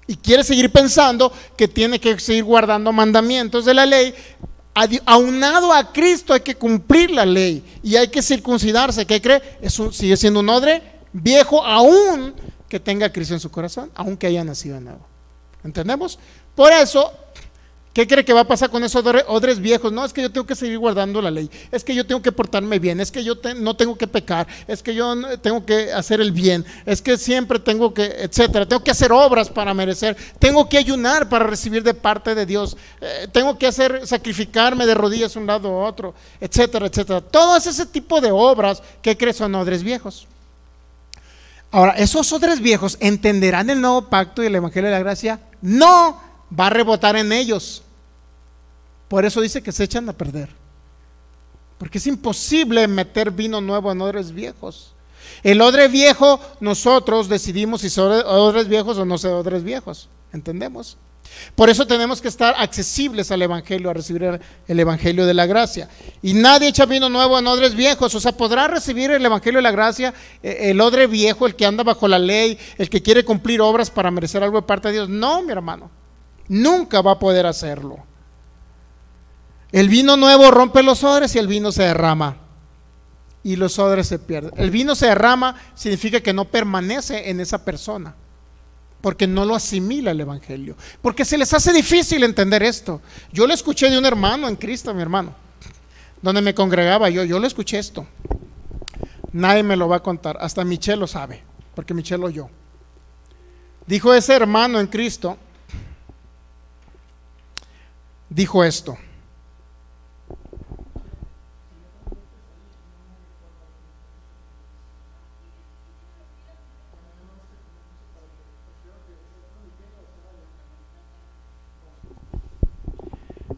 Y quiere seguir pensando que tiene que seguir guardando mandamientos de la ley. Aunado a Cristo hay que cumplir la ley y hay que circuncidarse. ¿Qué cree? Sigue siendo un odre viejo aún que tenga a Cristo en su corazón, aunque haya nacido de nuevo. ¿Entendemos? Por eso, ¿qué cree que va a pasar con esos odres viejos? No, es que yo tengo que seguir guardando la ley, es que yo tengo que portarme bien, es que yo no tengo que pecar, es que yo tengo que hacer el bien, es que siempre tengo que, etcétera, tengo que hacer obras para merecer, tengo que ayunar para recibir de parte de Dios, tengo que sacrificarme de rodillas un lado a otro, etcétera, etcétera. Todo ese tipo de obras, ¿qué cree? Son odres viejos. Ahora, esos odres viejos entenderán el nuevo pacto y el evangelio de la gracia. No va a rebotar en ellos. Por eso dice que se echan a perder, porque es imposible meter vino nuevo en odres viejos. El odre viejo, nosotros decidimos si son odres viejos o no son odres viejos. ¿Entendemos? Por eso tenemos que estar accesibles al evangelio, a recibir el evangelio de la gracia. Y nadie echa vino nuevo en odres viejos. O sea, podrá recibir el evangelio de la gracia el odre viejo, el que anda bajo la ley, el que quiere cumplir obras para merecer algo de parte de Dios. No, mi hermano, nunca va a poder hacerlo. El vino nuevo rompe los odres y el vino se derrama y los odres se pierden. El vino se derrama significa que no permanece en esa persona, porque no lo asimila el evangelio, porque se les hace difícil entender esto. Yo lo escuché de un hermano en Cristo, mi hermano, donde me congregaba yo lo escuché esto. Nadie me lo va a contar, hasta Michelle lo sabe, porque Michelle lo oyó. Dijo ese hermano en Cristo, dijo esto: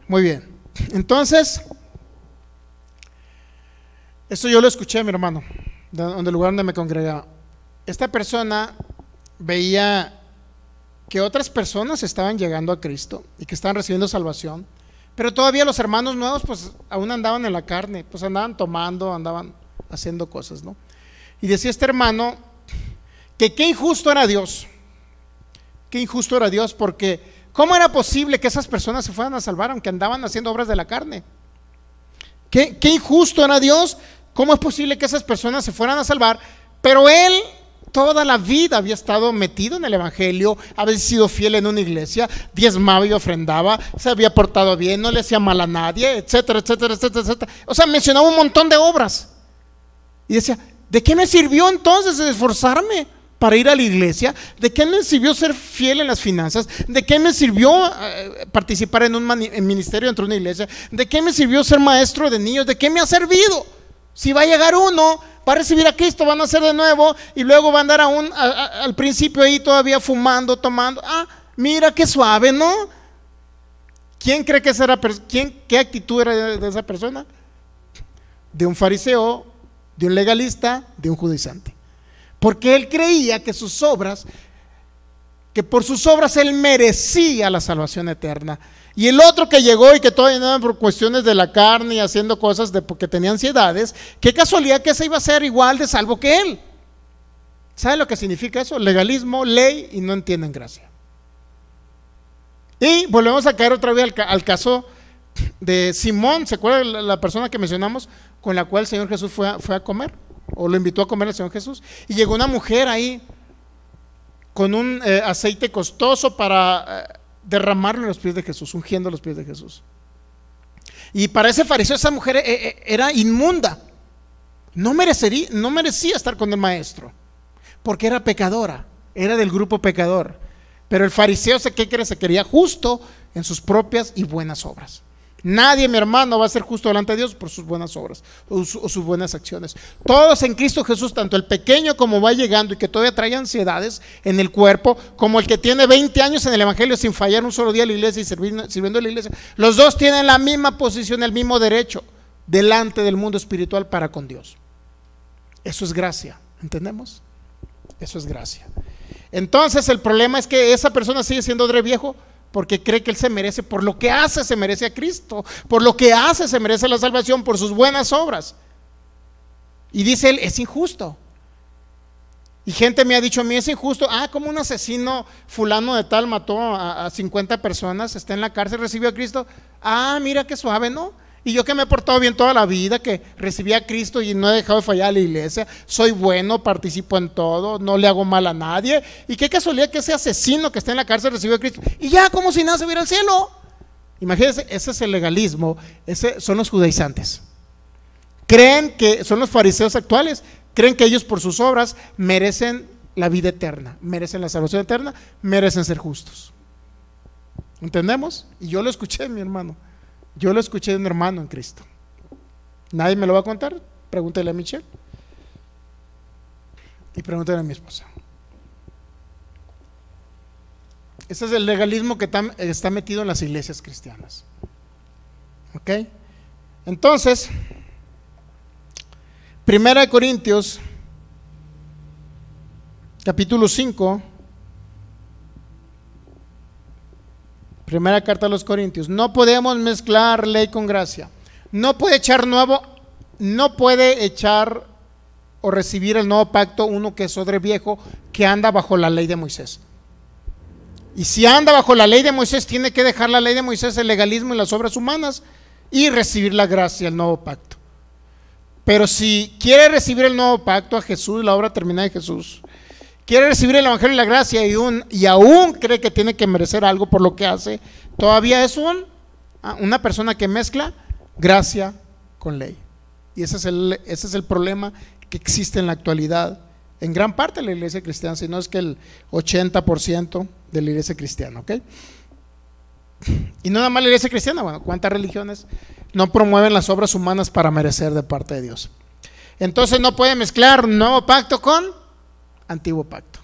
muy bien, entonces, esto yo lo escuché, mi hermano, del lugar donde me congregaba. Esta persona veía que otras personas estaban llegando a Cristo y que estaban recibiendo salvación, pero todavía los hermanos nuevos pues aún andaban en la carne, pues andaban tomando, andaban haciendo cosas, ¿no? Y decía este hermano que qué injusto era Dios, porque ¿cómo era posible que esas personas se fueran a salvar aunque andaban haciendo obras de la carne? ¿Qué injusto era Dios? ¿Cómo es posible que esas personas se fueran a salvar? Pero él toda la vida había estado metido en el evangelio, había sido fiel en una iglesia, diezmaba y ofrendaba, se había portado bien, no le hacía mal a nadie, etcétera, etcétera, etcétera, etcétera. O sea, mencionaba un montón de obras. Y decía, ¿de qué me sirvió entonces esforzarme para ir a la iglesia? ¿De qué me sirvió ser fiel en las finanzas? ¿De qué me sirvió participar en un ministerio dentro de una iglesia? ¿De qué me sirvió ser maestro de niños? ¿De qué me ha servido? Si va a llegar uno, va a recibir a Cristo, van a nacer de nuevo y luego va a andar al principio ahí todavía fumando, tomando. Ah, mira qué suave, ¿no? ¿Quién cree que esa era? ¿Qué actitud era de esa persona? De un fariseo, de un legalista, de un judaizante. Porque él creía que por sus obras él merecía la salvación eterna. Y el otro que llegó y que todavía no por cuestiones de la carne y haciendo cosas porque tenía ansiedades, qué casualidad que ese iba a ser igual de salvo que él. ¿Sabe lo que significa eso? Legalismo, ley, y no entienden gracia. Y volvemos a caer otra vez al caso de Simón. ¿Se acuerda la persona que mencionamos con la cual el Señor Jesús fue a comer? O lo invitó a comer al Señor Jesús. Y llegó una mujer ahí con un aceite costoso para derramarlo en los pies de Jesús, ungiendo los pies de Jesús. Y para ese fariseo esa mujer era inmunda. No merecía estar con el maestro, porque era pecadora, era del grupo pecador. Pero el fariseo, ¿qué cree? Se quería justo en sus propias y buenas obras. Nadie, mi hermano, va a ser justo delante de Dios por sus buenas obras o sus buenas acciones. Todos en Cristo Jesús, tanto el pequeño como va llegando y que todavía trae ansiedades en el cuerpo, como el que tiene 20 años en el evangelio sin fallar un solo día a la iglesia y sirviendo a la iglesia, los dos tienen la misma posición, el mismo derecho delante del mundo espiritual para con Dios. Eso es gracia, ¿entendemos? Eso es gracia. Entonces el problema es que esa persona sigue siendo odre viejo, porque cree que él se merece, por lo que hace se merece a Cristo, por lo que hace se merece la salvación, por sus buenas obras. Y dice él, es injusto. Y gente me ha dicho a mí, es injusto. Como un asesino fulano de tal mató a 50 personas, está en la cárcel, recibió a Cristo. Mira qué suave, ¿no? Y yo que me he portado bien toda la vida, que recibí a Cristo y no he dejado de fallar a la iglesia, soy bueno, participo en todo, no le hago mal a nadie. Y qué casualidad que ese asesino que está en la cárcel recibió a Cristo y ya como si nada se hubiera al cielo. Imagínense, ese es el legalismo, ese son los judaizantes. Creen que son los fariseos actuales, creen que ellos por sus obras merecen la vida eterna, merecen la salvación eterna, merecen ser justos. ¿Entendemos? Y yo lo escuché, mi hermano. Yo lo escuché de un hermano en Cristo. ¿Nadie me lo va a contar? Pregúntale a Michelle y pregúntale a mi esposa. Ese es el legalismo que está metido en las iglesias cristianas. ¿Ok? Entonces, 1 Corintios capítulo 5, primera carta a los Corintios. No podemos mezclar ley con gracia. No puede echar o recibir el nuevo pacto uno que es odre viejo, que anda bajo la ley de Moisés. Y si anda bajo la ley de Moisés, tiene que dejar la ley de Moisés, el legalismo y las obras humanas, y recibir la gracia, el nuevo pacto. Pero si quiere recibir el nuevo pacto, a Jesús, la obra terminada de Jesús, quiere recibir el evangelio y la gracia y aún cree que tiene que merecer algo por lo que hace, todavía es una persona que mezcla gracia con ley. Y ese es el problema que existe en la actualidad en gran parte de la iglesia cristiana, si no es que el 80% de la iglesia cristiana, ¿ok? Y no nada más la iglesia cristiana, bueno, ¿cuántas religiones no promueven las obras humanas para merecer de parte de Dios? Entonces no puede mezclar nuevo pacto con antiguo pacto.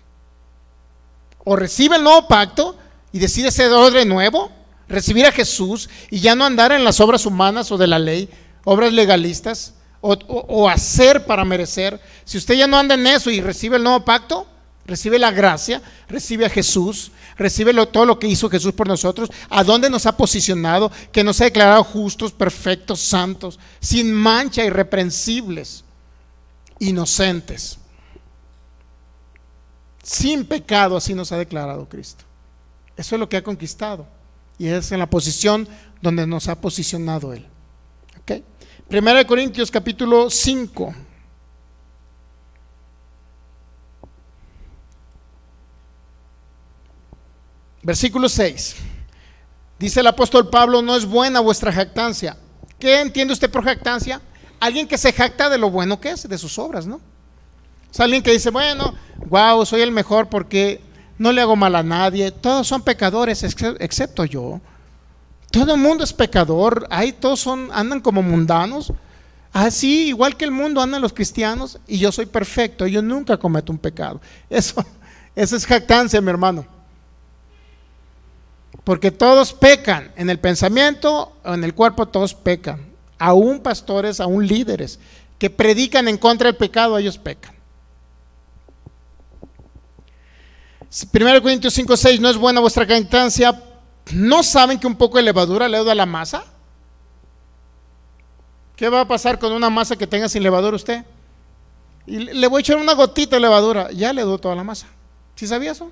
O recibe el nuevo pacto y decide ser odre nuevo, recibir a Jesús y ya no andar en las obras humanas o de la ley, obras legalistas o hacer para merecer. Si usted ya no anda en eso y recibe el nuevo pacto, recibe la gracia, recibe a Jesús, recibe todo lo que hizo Jesús por nosotros, a dónde nos ha posicionado, que nos ha declarado justos, perfectos, santos, sin mancha, irreprensibles, inocentes, sin pecado, así nos ha declarado Cristo. Eso es lo que ha conquistado y es en la posición donde nos ha posicionado Él. ¿Okay? 1 Corintios capítulo 5. Versículo 6. Dice el apóstol Pablo: no es buena vuestra jactancia. ¿Qué entiende usted por jactancia? Alguien que se jacta de lo bueno que es, de sus obras, ¿no? Es alguien que dice, bueno, wow, soy el mejor porque no le hago mal a nadie. Todos son pecadores excepto yo. Todo el mundo es pecador. Ahí todos andan como mundanos. Así, igual que el mundo andan los cristianos, y yo soy perfecto, yo nunca cometo un pecado. Eso es jactancia, mi hermano. Porque todos pecan, en el pensamiento o en el cuerpo todos pecan. Aún pastores, aún líderes que predican en contra del pecado, ellos pecan. 1 Corintios 5:6, no es buena vuestra jactancia. ¿No saben que un poco de levadura leuda la masa? ¿Qué va a pasar con una masa que tenga sin levadura usted? Y le voy a echar una gotita de levadura, ya le doy toda la masa. ¿Sí sabía eso?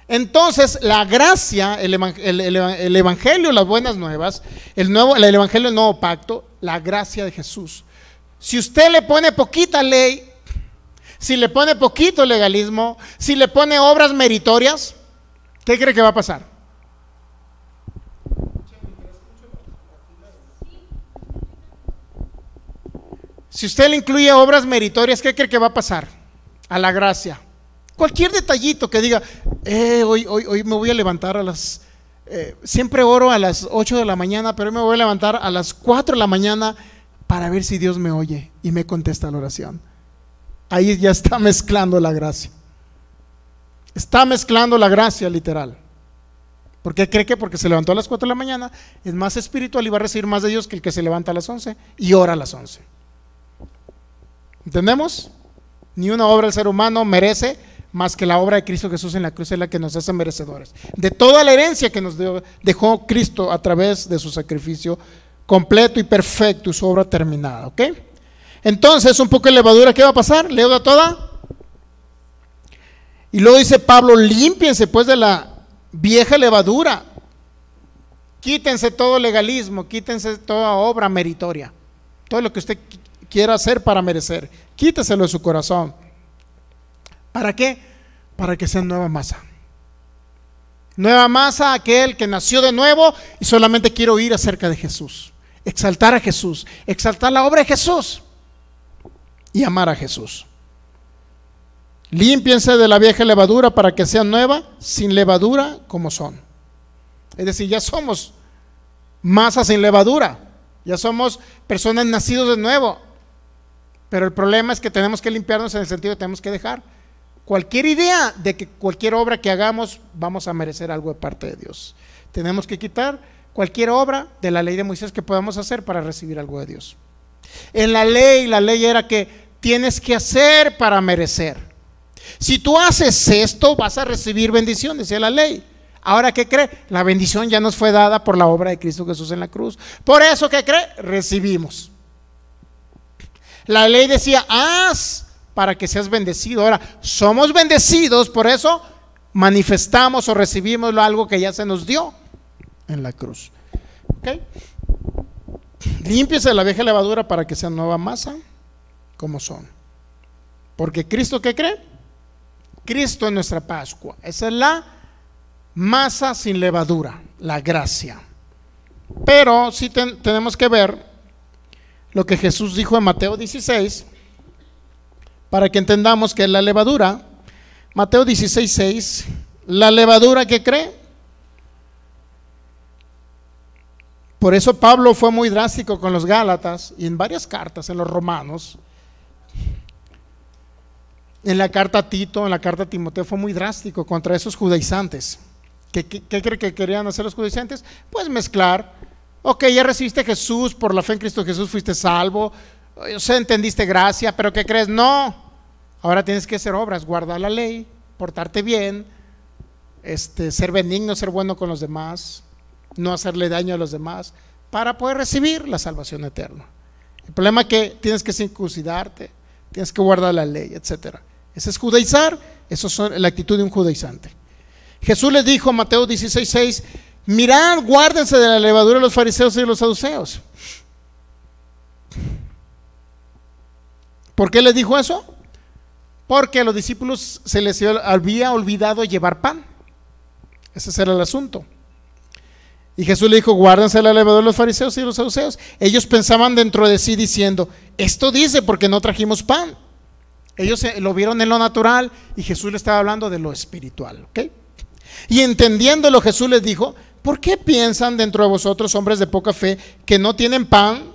Entonces la gracia, el evangelio, las buenas nuevas, el evangelio del nuevo pacto, la gracia de Jesús. Si usted le pone poquita ley, si le pone poquito legalismo, si le pone obras meritorias, ¿qué cree que va a pasar? Si usted le incluye obras meritorias, ¿qué cree que va a pasar? A la gracia. Cualquier detallito que diga, hoy me voy a levantar a las... siempre oro a las 8 de la mañana, pero hoy me voy a levantar a las 4 de la mañana para ver si Dios me oye y me contesta la oración. Ahí ya está mezclando la gracia. Está mezclando la gracia literal. Porque cree que porque se levantó a las 4 de la mañana es más espiritual y va a recibir más de Dios que el que se levanta a las 11 y ora a las 11. ¿Entendemos? Ni una obra del ser humano merece más que la obra de Cristo Jesús en la cruz, es la que nos hace merecedores de toda la herencia que nos dejó Cristo a través de su sacrificio completo y perfecto y su obra terminada. ¿Ok? Entonces, un poco de levadura, ¿qué va a pasar? ¿Leuda toda? Y luego dice Pablo, límpiense pues de la vieja levadura, quítense todo legalismo, quítense toda obra meritoria, todo lo que usted quiera hacer para merecer, quíteselo de su corazón. ¿Para qué? Para que sea nueva masa. Nueva masa, aquel que nació de nuevo y solamente quiere oír acerca de Jesús, exaltar a Jesús, exaltar la obra de Jesús y amar a Jesús. Límpiense de la vieja levadura para que sea nueva, sin levadura como son. Es decir, ya somos masa sin levadura, ya somos personas nacidos de nuevo. Pero el problema es que tenemos que limpiarnos en el sentido de que tenemos que dejar cualquier idea de que cualquier obra que hagamos vamos a merecer algo de parte de Dios. Tenemos que quitar cualquier obra de la ley de Moisés que podamos hacer para recibir algo de Dios. En la ley era que tienes que hacer para merecer. Si tú haces esto, vas a recibir bendición, decía la ley. Ahora, ¿qué cree? La bendición ya nos fue dada por la obra de Cristo Jesús en la cruz. Por eso, ¿qué cree? Recibimos. La ley decía, haz para que seas bendecido. Ahora, somos bendecidos, por eso manifestamos o recibimos algo que ya se nos dio en la cruz. ¿Ok? Límpiese la vieja levadura para que sea nueva masa, como son. Porque Cristo, ¿qué cree? Cristo es nuestra Pascua. Esa es la masa sin levadura, la gracia. Pero sí tenemos que ver lo que Jesús dijo en Mateo 16 para que entendamos que la levadura, Mateo 16:6, la levadura que cree. Por eso Pablo fue muy drástico con los Gálatas y en varias cartas, en los Romanos, en la carta a Tito, en la carta a Timoteo, fue muy drástico contra esos judaizantes. ¿Qué cree que querían hacer los judaizantes? Pues mezclar. Ok, ya recibiste a Jesús, por la fe en Cristo Jesús fuiste salvo, o sea, entendiste gracia, pero ¿qué crees? No, ahora tienes que hacer obras, guardar la ley, portarte bien, ser benigno, ser bueno con los demás, no hacerle daño a los demás, para poder recibir la salvación eterna. El problema es que tienes que circuncidarte, tienes que guardar la ley, etcétera. Ese es judaizar, eso es la actitud de un judaizante. Jesús les dijo en Mateo 16:6, mirad, guárdense de la levadura de los fariseos y de los saduceos. ¿Por qué les dijo eso? Porque a los discípulos se les había olvidado llevar pan. Ese era el asunto. Y Jesús le dijo, guárdense de la levadura de los fariseos y de los saduceos. Ellos pensaban dentro de sí diciendo, esto dice porque no trajimos pan. Ellos lo vieron en lo natural y Jesús le estaba hablando de lo espiritual, ¿ok? Y entendiéndolo, Jesús les dijo, ¿por qué piensan dentro de vosotros, hombres de poca fe, que no tienen pan?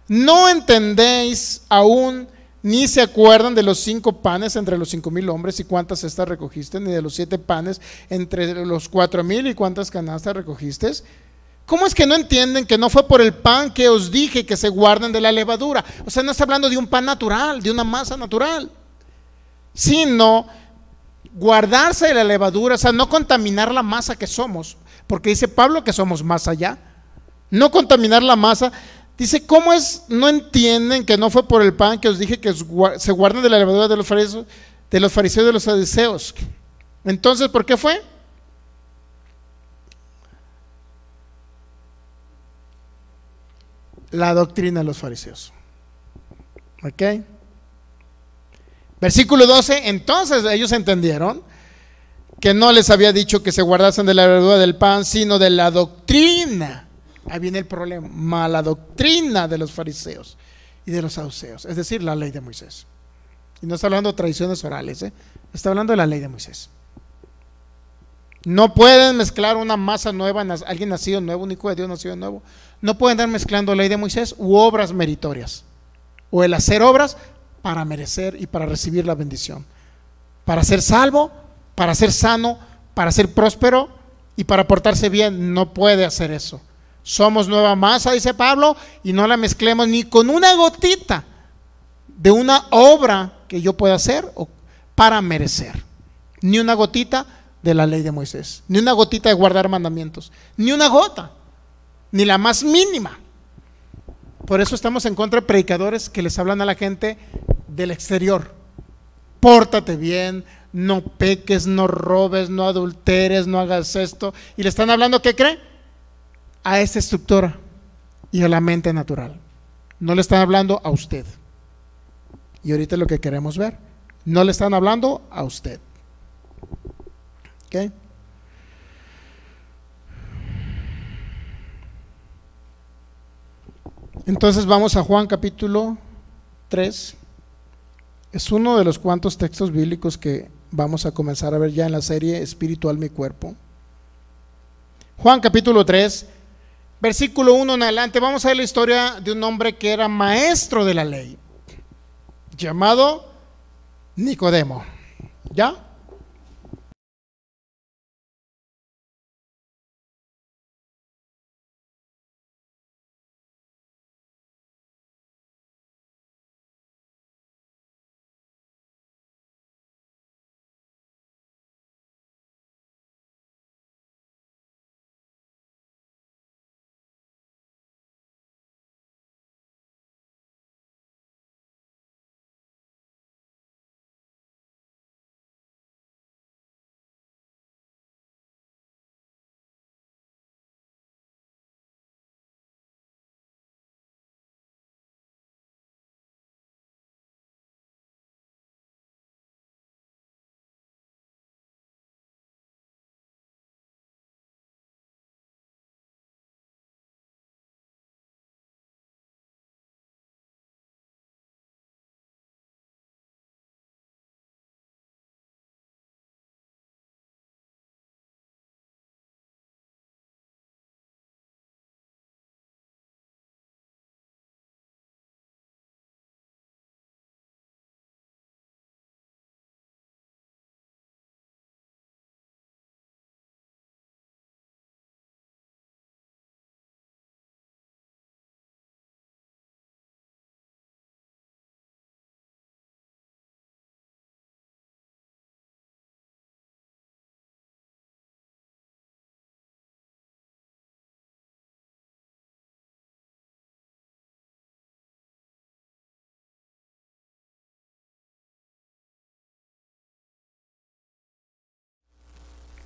¿No entendéis aún, ni se acuerdan de los 5 panes entre los 5,000 hombres y cuántas cestas recogiste, ni de los 7 panes entre los 4,000 y cuántas canastas recogiste? ¿Cómo es que no entienden que no fue por el pan que os dije que se guarden de la levadura? O sea, no está hablando de un pan natural, de una masa natural, sino guardarse de la levadura, o sea, no contaminar la masa que somos, porque dice Pablo que somos más allá, no contaminar la masa. Dice, ¿cómo es? No entienden que no fue por el pan que os dije que se guarden de la levadura de los fariseos y de los saduceos. Entonces, ¿por qué fue? La doctrina de los fariseos. ¿Ok? Versículo 12, entonces ellos entendieron que no les había dicho que se guardasen de la levadura del pan, sino de la doctrina. Ahí viene el problema, mala doctrina de los fariseos y de los saduceos, es decir, la ley de Moisés. Y no está hablando de tradiciones orales, está hablando de la ley de Moisés. No pueden mezclar una masa nueva, alguien nacido nuevo, un hijo de Dios nacido nuevo. No pueden estar mezclando ley de Moisés u obras meritorias, o el hacer obras para merecer y para recibir la bendición, para ser salvo, para ser sano, para ser próspero y para portarse bien. No puede hacer eso. Somos nueva masa, dice Pablo, y no la mezclemos ni con una gotita de una obra que yo pueda hacer o para merecer, ni una gotita de la ley de Moisés, ni una gotita de guardar mandamientos, ni una gota, ni la más mínima. Por eso estamos en contra de predicadores que les hablan a la gente del exterior: pórtate bien, no peques, no robes, no adulteres, no hagas esto, y le están hablando, ¿qué cree? A esta estructura y a la mente natural. No le están hablando a usted. Y ahorita es lo que queremos ver. No le están hablando a usted. ¿Ok? Entonces vamos a Juan capítulo 3. Es uno de los cuantos textos bíblicos que vamos a comenzar a ver ya en la serie Espíritu, Alma y Cuerpo. Juan capítulo 3, versículo 1 en adelante. Vamos a ver la historia de un hombre que era maestro de la ley, llamado Nicodemo. ¿Ya?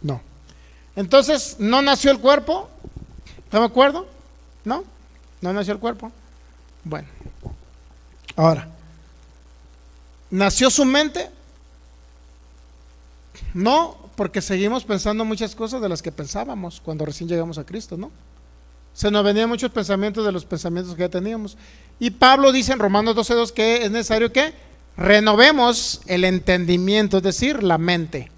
No. Entonces, ¿no nació el cuerpo? ¿No me acuerdo? ¿No? ¿No nació el cuerpo? Bueno. Ahora, ¿nació su mente? No, porque seguimos pensando muchas cosas de las que pensábamos cuando recién llegamos a Cristo, ¿no? Se nos venían muchos pensamientos de los pensamientos que ya teníamos. Y Pablo dice en Romanos 12:2 que es necesario que renovemos el entendimiento, es decir, la mente.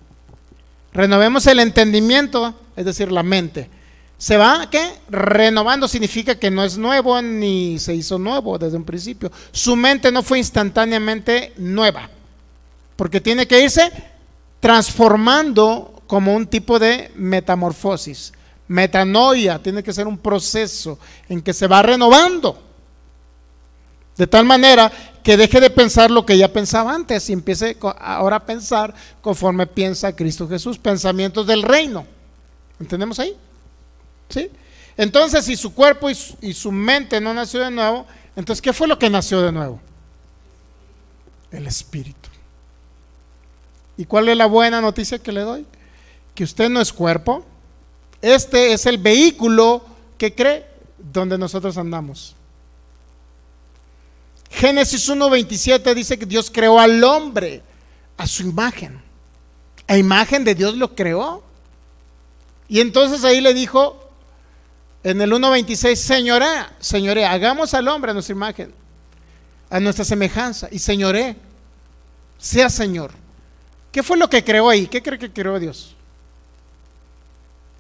Renovemos el entendimiento, es decir, la mente. Se va, ¿qué? Renovando significa que no es nuevo ni se hizo nuevo desde un principio. Su mente no fue instantáneamente nueva, porque tiene que irse transformando como un tipo de metamorfosis. Metanoia, tiene que ser un proceso en que se va renovando, de tal manera que deje de pensar lo que ya pensaba antes y empiece ahora a pensar conforme piensa Cristo Jesús, pensamientos del reino. ¿Entendemos ahí? ¿Sí? Entonces, si su cuerpo y su mente no nació de nuevo, entonces, ¿qué fue lo que nació de nuevo? El Espíritu. ¿Y cuál es la buena noticia que le doy? Que usted no es cuerpo. Este es el vehículo que cree donde nosotros andamos. Génesis 1:27 dice que Dios creó al hombre a su imagen. A imagen de Dios lo creó. Y entonces ahí le dijo en el 1:26, señorea, hagamos al hombre a nuestra imagen. a nuestra semejanza y señoree, sea Señor. ¿Qué fue lo que creó ahí? ¿Qué cree que creó Dios?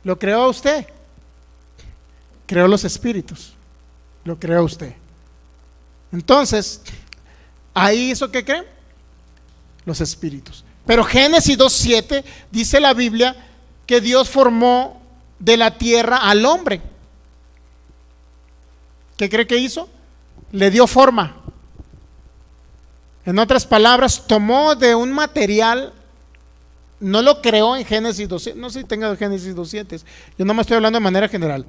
¿Lo creó a usted? Creó los espíritus. Lo creó usted. Entonces, ahí hizo, ¿qué cree? Los espíritus. Pero Génesis 2:7 dice la Biblia que Dios formó de la tierra al hombre. ¿Qué cree que hizo? Le dio forma. En otras palabras, tomó de un material, no lo creó en Génesis 2:7, no sé si tenga Génesis 2:7, yo no me estoy hablando de manera general.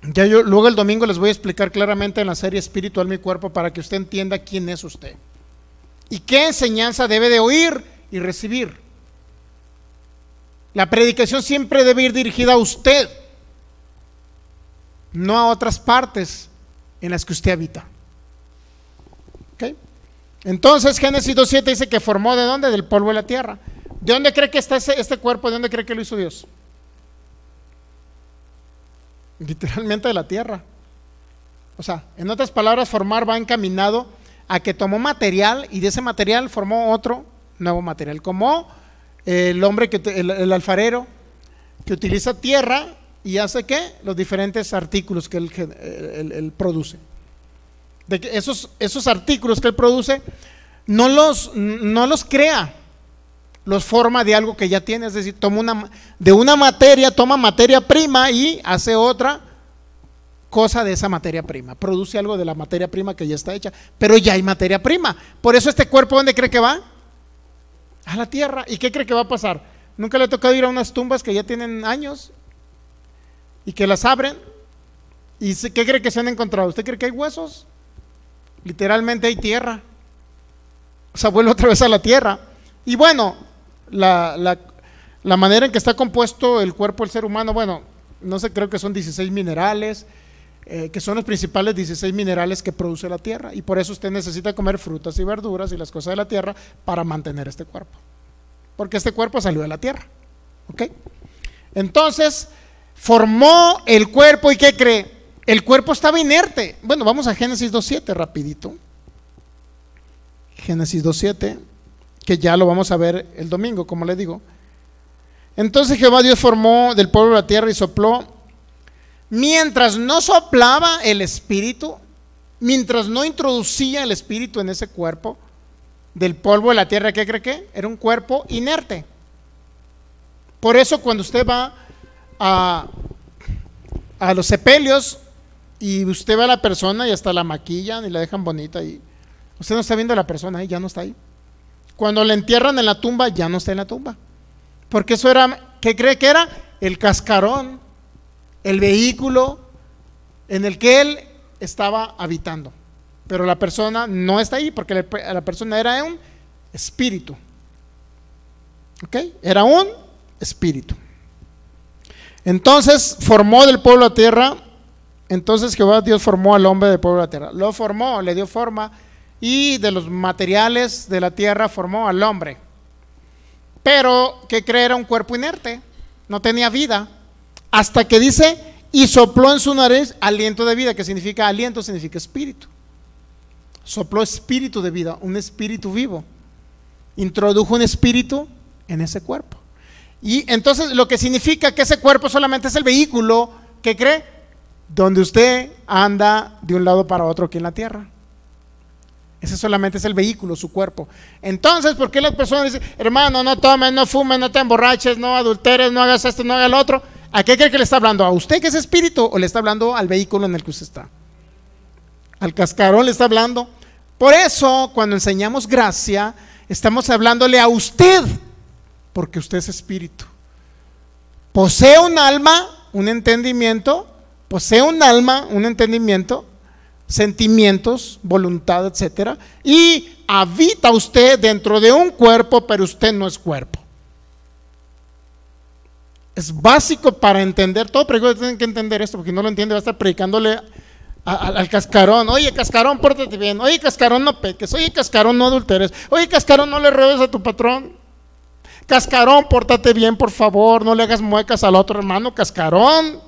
Ya yo luego el domingo les voy a explicar claramente en la serie Espiritual mi cuerpo para que usted entienda quién es usted y qué enseñanza debe de oír y recibir. La predicación siempre debe ir dirigida a usted, no a otras partes en las que usted habita. ¿Okay? Entonces Génesis 2:7 dice que formó ¿de dónde? Del polvo de la tierra. ¿De dónde cree que está este cuerpo? ¿De dónde cree que lo hizo Dios? Literalmente de la tierra. O sea, en otras palabras, formar va encaminado a que tomó material y de ese material formó otro nuevo material, como el hombre, el alfarero, que utiliza tierra y hace ¿qué? Los diferentes artículos que él produce. De que esos artículos que él produce no los crea, los forma de algo que ya tiene, es decir, toma toma materia prima y hace otra cosa de esa materia prima, produce algo de la materia prima que ya está hecha, pero ya hay materia prima. Por eso este cuerpo, ¿dónde cree que va? A la tierra. ¿Y qué cree que va a pasar? ¿Nunca le ha tocado ir a unas tumbas que ya tienen años y que las abren? ¿Y qué cree que se han encontrado? ¿Usted cree que hay huesos? Literalmente hay tierra. O sea, vuelve otra vez a la tierra. Y bueno, la manera en que está compuesto el cuerpo del ser humano, bueno, no sé, creo que son 16 minerales, que son los principales 16 minerales que produce la tierra, y por eso usted necesita comer frutas y verduras y las cosas de la tierra para mantener este cuerpo, porque este cuerpo salió de la tierra. ¿Ok? Entonces formó el cuerpo. ¿Y qué cree? El cuerpo estaba inerte. Bueno, vamos a Génesis 2:7 rapidito. Génesis 2:7, que ya lo vamos a ver el domingo, como le digo. Entonces Jehová Dios formó del polvo de la tierra y sopló. Mientras no soplaba el espíritu, mientras no introducía el espíritu en ese cuerpo del polvo de la tierra, ¿qué cree que? Era un cuerpo inerte. Por eso cuando usted va a los sepelios y usted ve a la persona y hasta la maquillan y la dejan bonita, y usted no está viendo a la persona ahí, ya no está ahí. Cuando la entierran en la tumba, ya no está en la tumba, porque eso era, ¿qué cree que era? El cascarón, el vehículo en el que él estaba habitando, pero la persona no está ahí, porque la persona era un espíritu. ¿Ok? Era un espíritu. Entonces formó del polvo de la tierra. Entonces Jehová Dios formó al hombre del polvo de la tierra, lo formó, le dio forma, y de los materiales de la tierra formó al hombre. Pero ¿qué cree? Era un cuerpo inerte, no tenía vida, hasta que dice, y sopló en su nariz aliento de vida. ¿Qué significa aliento? Significa espíritu. Sopló espíritu de vida, un espíritu vivo, introdujo un espíritu en ese cuerpo. Y entonces lo que significa que ese cuerpo solamente es el vehículo, ¿qué cree? Donde usted anda de un lado para otro aquí en la tierra. Ese solamente es el vehículo, su cuerpo. Entonces, ¿por qué las personas dicen, hermano, no tomes, no fumes, no te emborraches, no adulteres, no hagas esto, no hagas lo otro? ¿A qué cree que le está hablando? ¿A usted que es espíritu, o le está hablando al vehículo en el que usted está? Al cascarón le está hablando. Por eso, cuando enseñamos gracia, estamos hablándole a usted, porque usted es espíritu. Posee un alma, un entendimiento, posee un alma, un entendimiento, sentimientos, voluntad, etcétera, y habita usted dentro de un cuerpo, pero usted no es cuerpo. Es básico para entender todo, pero tienen que entender esto, porque no lo entiende, va a estar predicándole al cascarón. Oye, cascarón, pórtate bien. Oye, cascarón, no peques. Oye, cascarón, no adulteres. Oye, cascarón, no le robes a tu patrón. Cascarón, pórtate bien, por favor, no le hagas muecas al otro hermano, cascarón.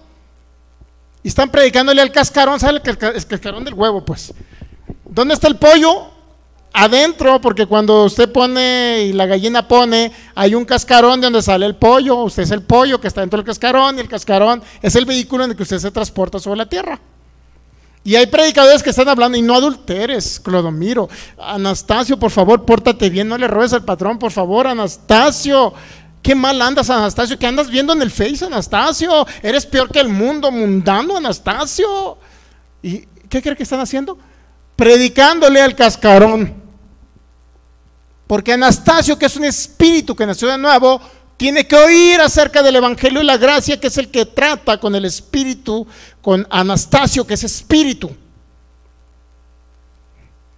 Y están predicándole al cascarón, ¿sabe? El cascarón del huevo, pues. ¿Dónde está el pollo? Adentro, porque cuando usted pone y la gallina pone, hay un cascarón de donde sale el pollo. Usted es el pollo que está dentro del cascarón, y el cascarón es el vehículo en el que usted se transporta sobre la tierra. Y hay predicadores que están hablando, y no adulteres, Clodomiro. Anastasio, por favor, pórtate bien, no le robes al patrón, por favor, Anastasio. Qué mal andas, Anastasio. ¿Qué andas viendo en el Face, Anastasio? Eres peor que el mundo mundano, Anastasio. ¿Y qué cree que están haciendo? Predicándole al cascarón. Porque Anastasio, que es un espíritu que nació de nuevo, tiene que oír acerca del evangelio y la gracia, que es el que trata con el espíritu, con Anastasio, que es espíritu.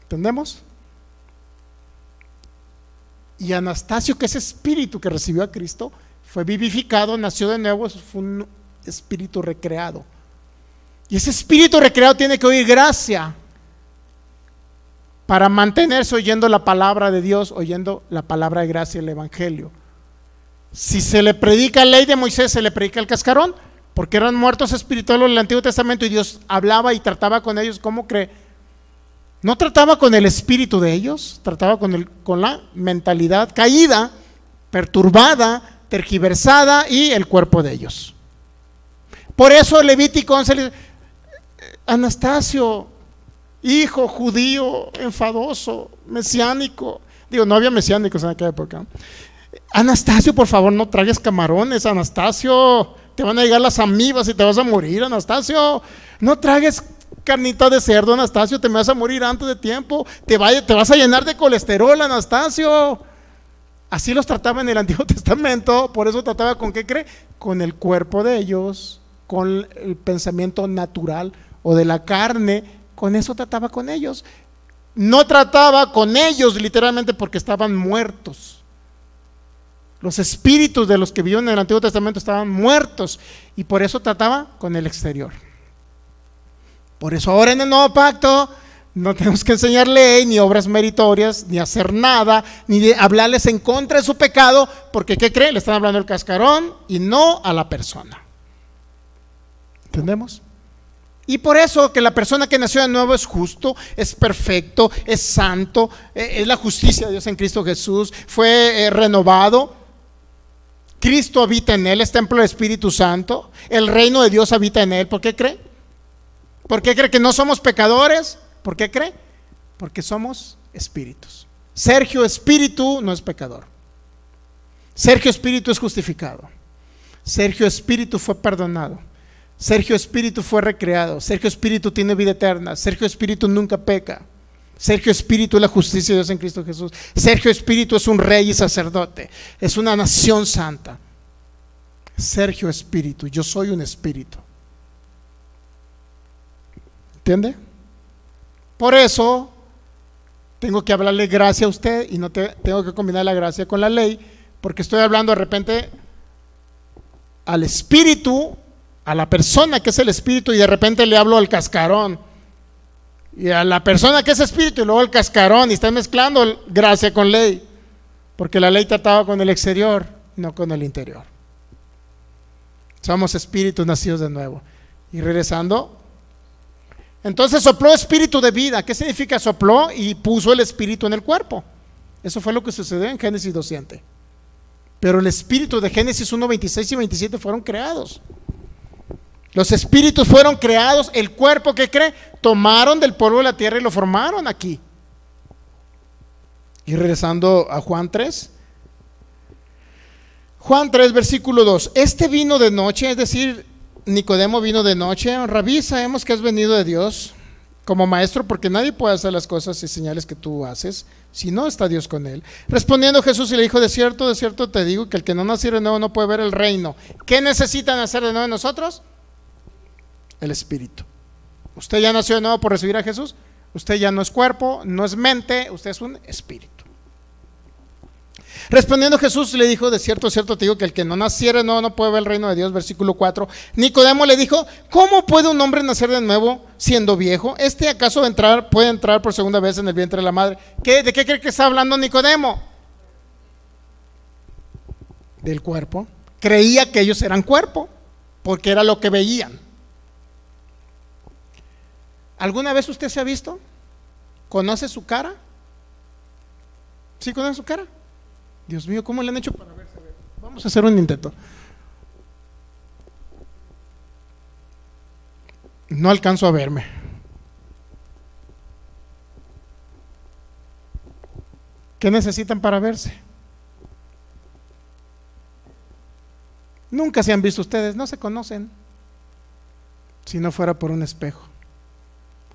¿Entendemos? Y Anastasio, que es espíritu que recibió a Cristo, fue vivificado, nació de nuevo, fue un espíritu recreado. Y ese espíritu recreado tiene que oír gracia para mantenerse oyendo la palabra de Dios, oyendo la palabra de gracia, el evangelio. Si se le predica la ley de Moisés, se le predica el cascarón, porque eran muertos espirituales en el Antiguo Testamento, y Dios hablaba y trataba con ellos. ¿Cómo cree? No trataba con el espíritu de ellos, trataba con la mentalidad caída, perturbada, tergiversada, y el cuerpo de elos. Por eso Levítico 11 le dice: Anastasio, hijo judío, enfadoso, mesiánico. Digo, no había mesiánicos en aquella época. Anastasio, por favor, no tragues camarones, Anastasio. Te van a llegar las amibas y te vas a morir, Anastasio. No tragues carnita de cerdo, Anastasio, te vas a morir antes de tiempo. Te vas a llenar de colesterol, Anastasio. Así los trataba en el Antiguo Testamento. Por eso trataba con ¿qué cree? Con el cuerpo de ellos, con el pensamiento natural o de la carne. Con eso trataba con ellos. No trataba con ellos literalmente, porque estaban muertos. Los espíritus de los que vivían en el Antiguo Testamento estaban muertos, y por eso trataba con el exterior. Por eso ahora en el Nuevo Pacto no tenemos que enseñar ley, ni obras meritorias, ni hacer nada, ni de hablarles en contra de su pecado, porque ¿qué creen? Le están hablando al cascarón y no a la persona. ¿Entendemos? Y por eso que la persona que nació de nuevo es justo, es perfecto, es santo, es la justicia de Dios en Cristo Jesús, fue renovado. Cristo habita en él, es templo del Espíritu Santo, el reino de Dios habita en él. ¿Por qué cree? ¿Por qué cree que no somos pecadores? ¿Por qué cree? Porque somos espíritus. Sergio Espíritu no es pecador. Sergio Espíritu es justificado. Sergio Espíritu fue perdonado. Sergio Espíritu fue recreado. Sergio Espíritu tiene vida eterna. Sergio Espíritu nunca peca. Sergio Espíritu es la justicia de Dios en Cristo Jesús. Sergio Espíritu es un rey y sacerdote. Es una nación santa. Sergio Espíritu, yo soy un espíritu. ¿Entiende? Por eso tengo que hablarle gracia a usted, y no tengo que combinar la gracia con la ley, porque estoy hablando de repente al espíritu, a la persona que es el espíritu, y de repente le hablo al cascarón, y a la persona que es espíritu y luego al cascarón, y están mezclando gracia con ley, porque la ley trataba con el exterior, no con el interior. Somos espíritus nacidos de nuevo. Y regresando, entonces sopló espíritu de vida. ¿Qué significa sopló? Y puso el espíritu en el cuerpo. Eso fue lo que sucedió en Génesis 2:7. Pero el espíritu de Génesis 1:26 y 27 fueron creados. Los espíritus fueron creados. El cuerpo, ¿qué cree? Tomaron del polvo de la tierra y lo formaron aquí. Y regresando a Juan 3. Juan 3, versículo 2. Este vino de noche, es decir, Nicodemo vino de noche. Rabí, sabemos que has venido de Dios como maestro, porque nadie puede hacer las cosas y señales que tú haces si no está Dios con él. Respondiendo Jesús y le dijo: de cierto te digo que el que no naciera de nuevo no puede ver el reino. ¿Qué necesitan hacer de nuevo en nosotros? El espíritu. Usted ya nació de nuevo por recibir a Jesús. Usted ya no es cuerpo, no es mente, usted es un espíritu. Respondiendo Jesús le dijo: de cierto te digo que el que no naciera de nuevo no puede ver el reino de Dios. Versículo 4. Nicodemo le dijo: ¿cómo puede un hombre nacer de nuevo siendo viejo? ¿Acaso puede entrar por segunda vez en el vientre de la madre? ¿De qué cree que está hablando Nicodemo? Del cuerpo. Creía que ellos eran cuerpo, porque era lo que veían. ¿Alguna vez usted se ha visto? ¿Conoce su cara? ¿Sí conoce su cara? Dios mío, ¿cómo le han hecho para verse? Vamos a hacer un intento. No alcanzo a verme. ¿Qué necesitan para verse? Nunca se han visto ustedes, no se conocen. Si no fuera por un espejo,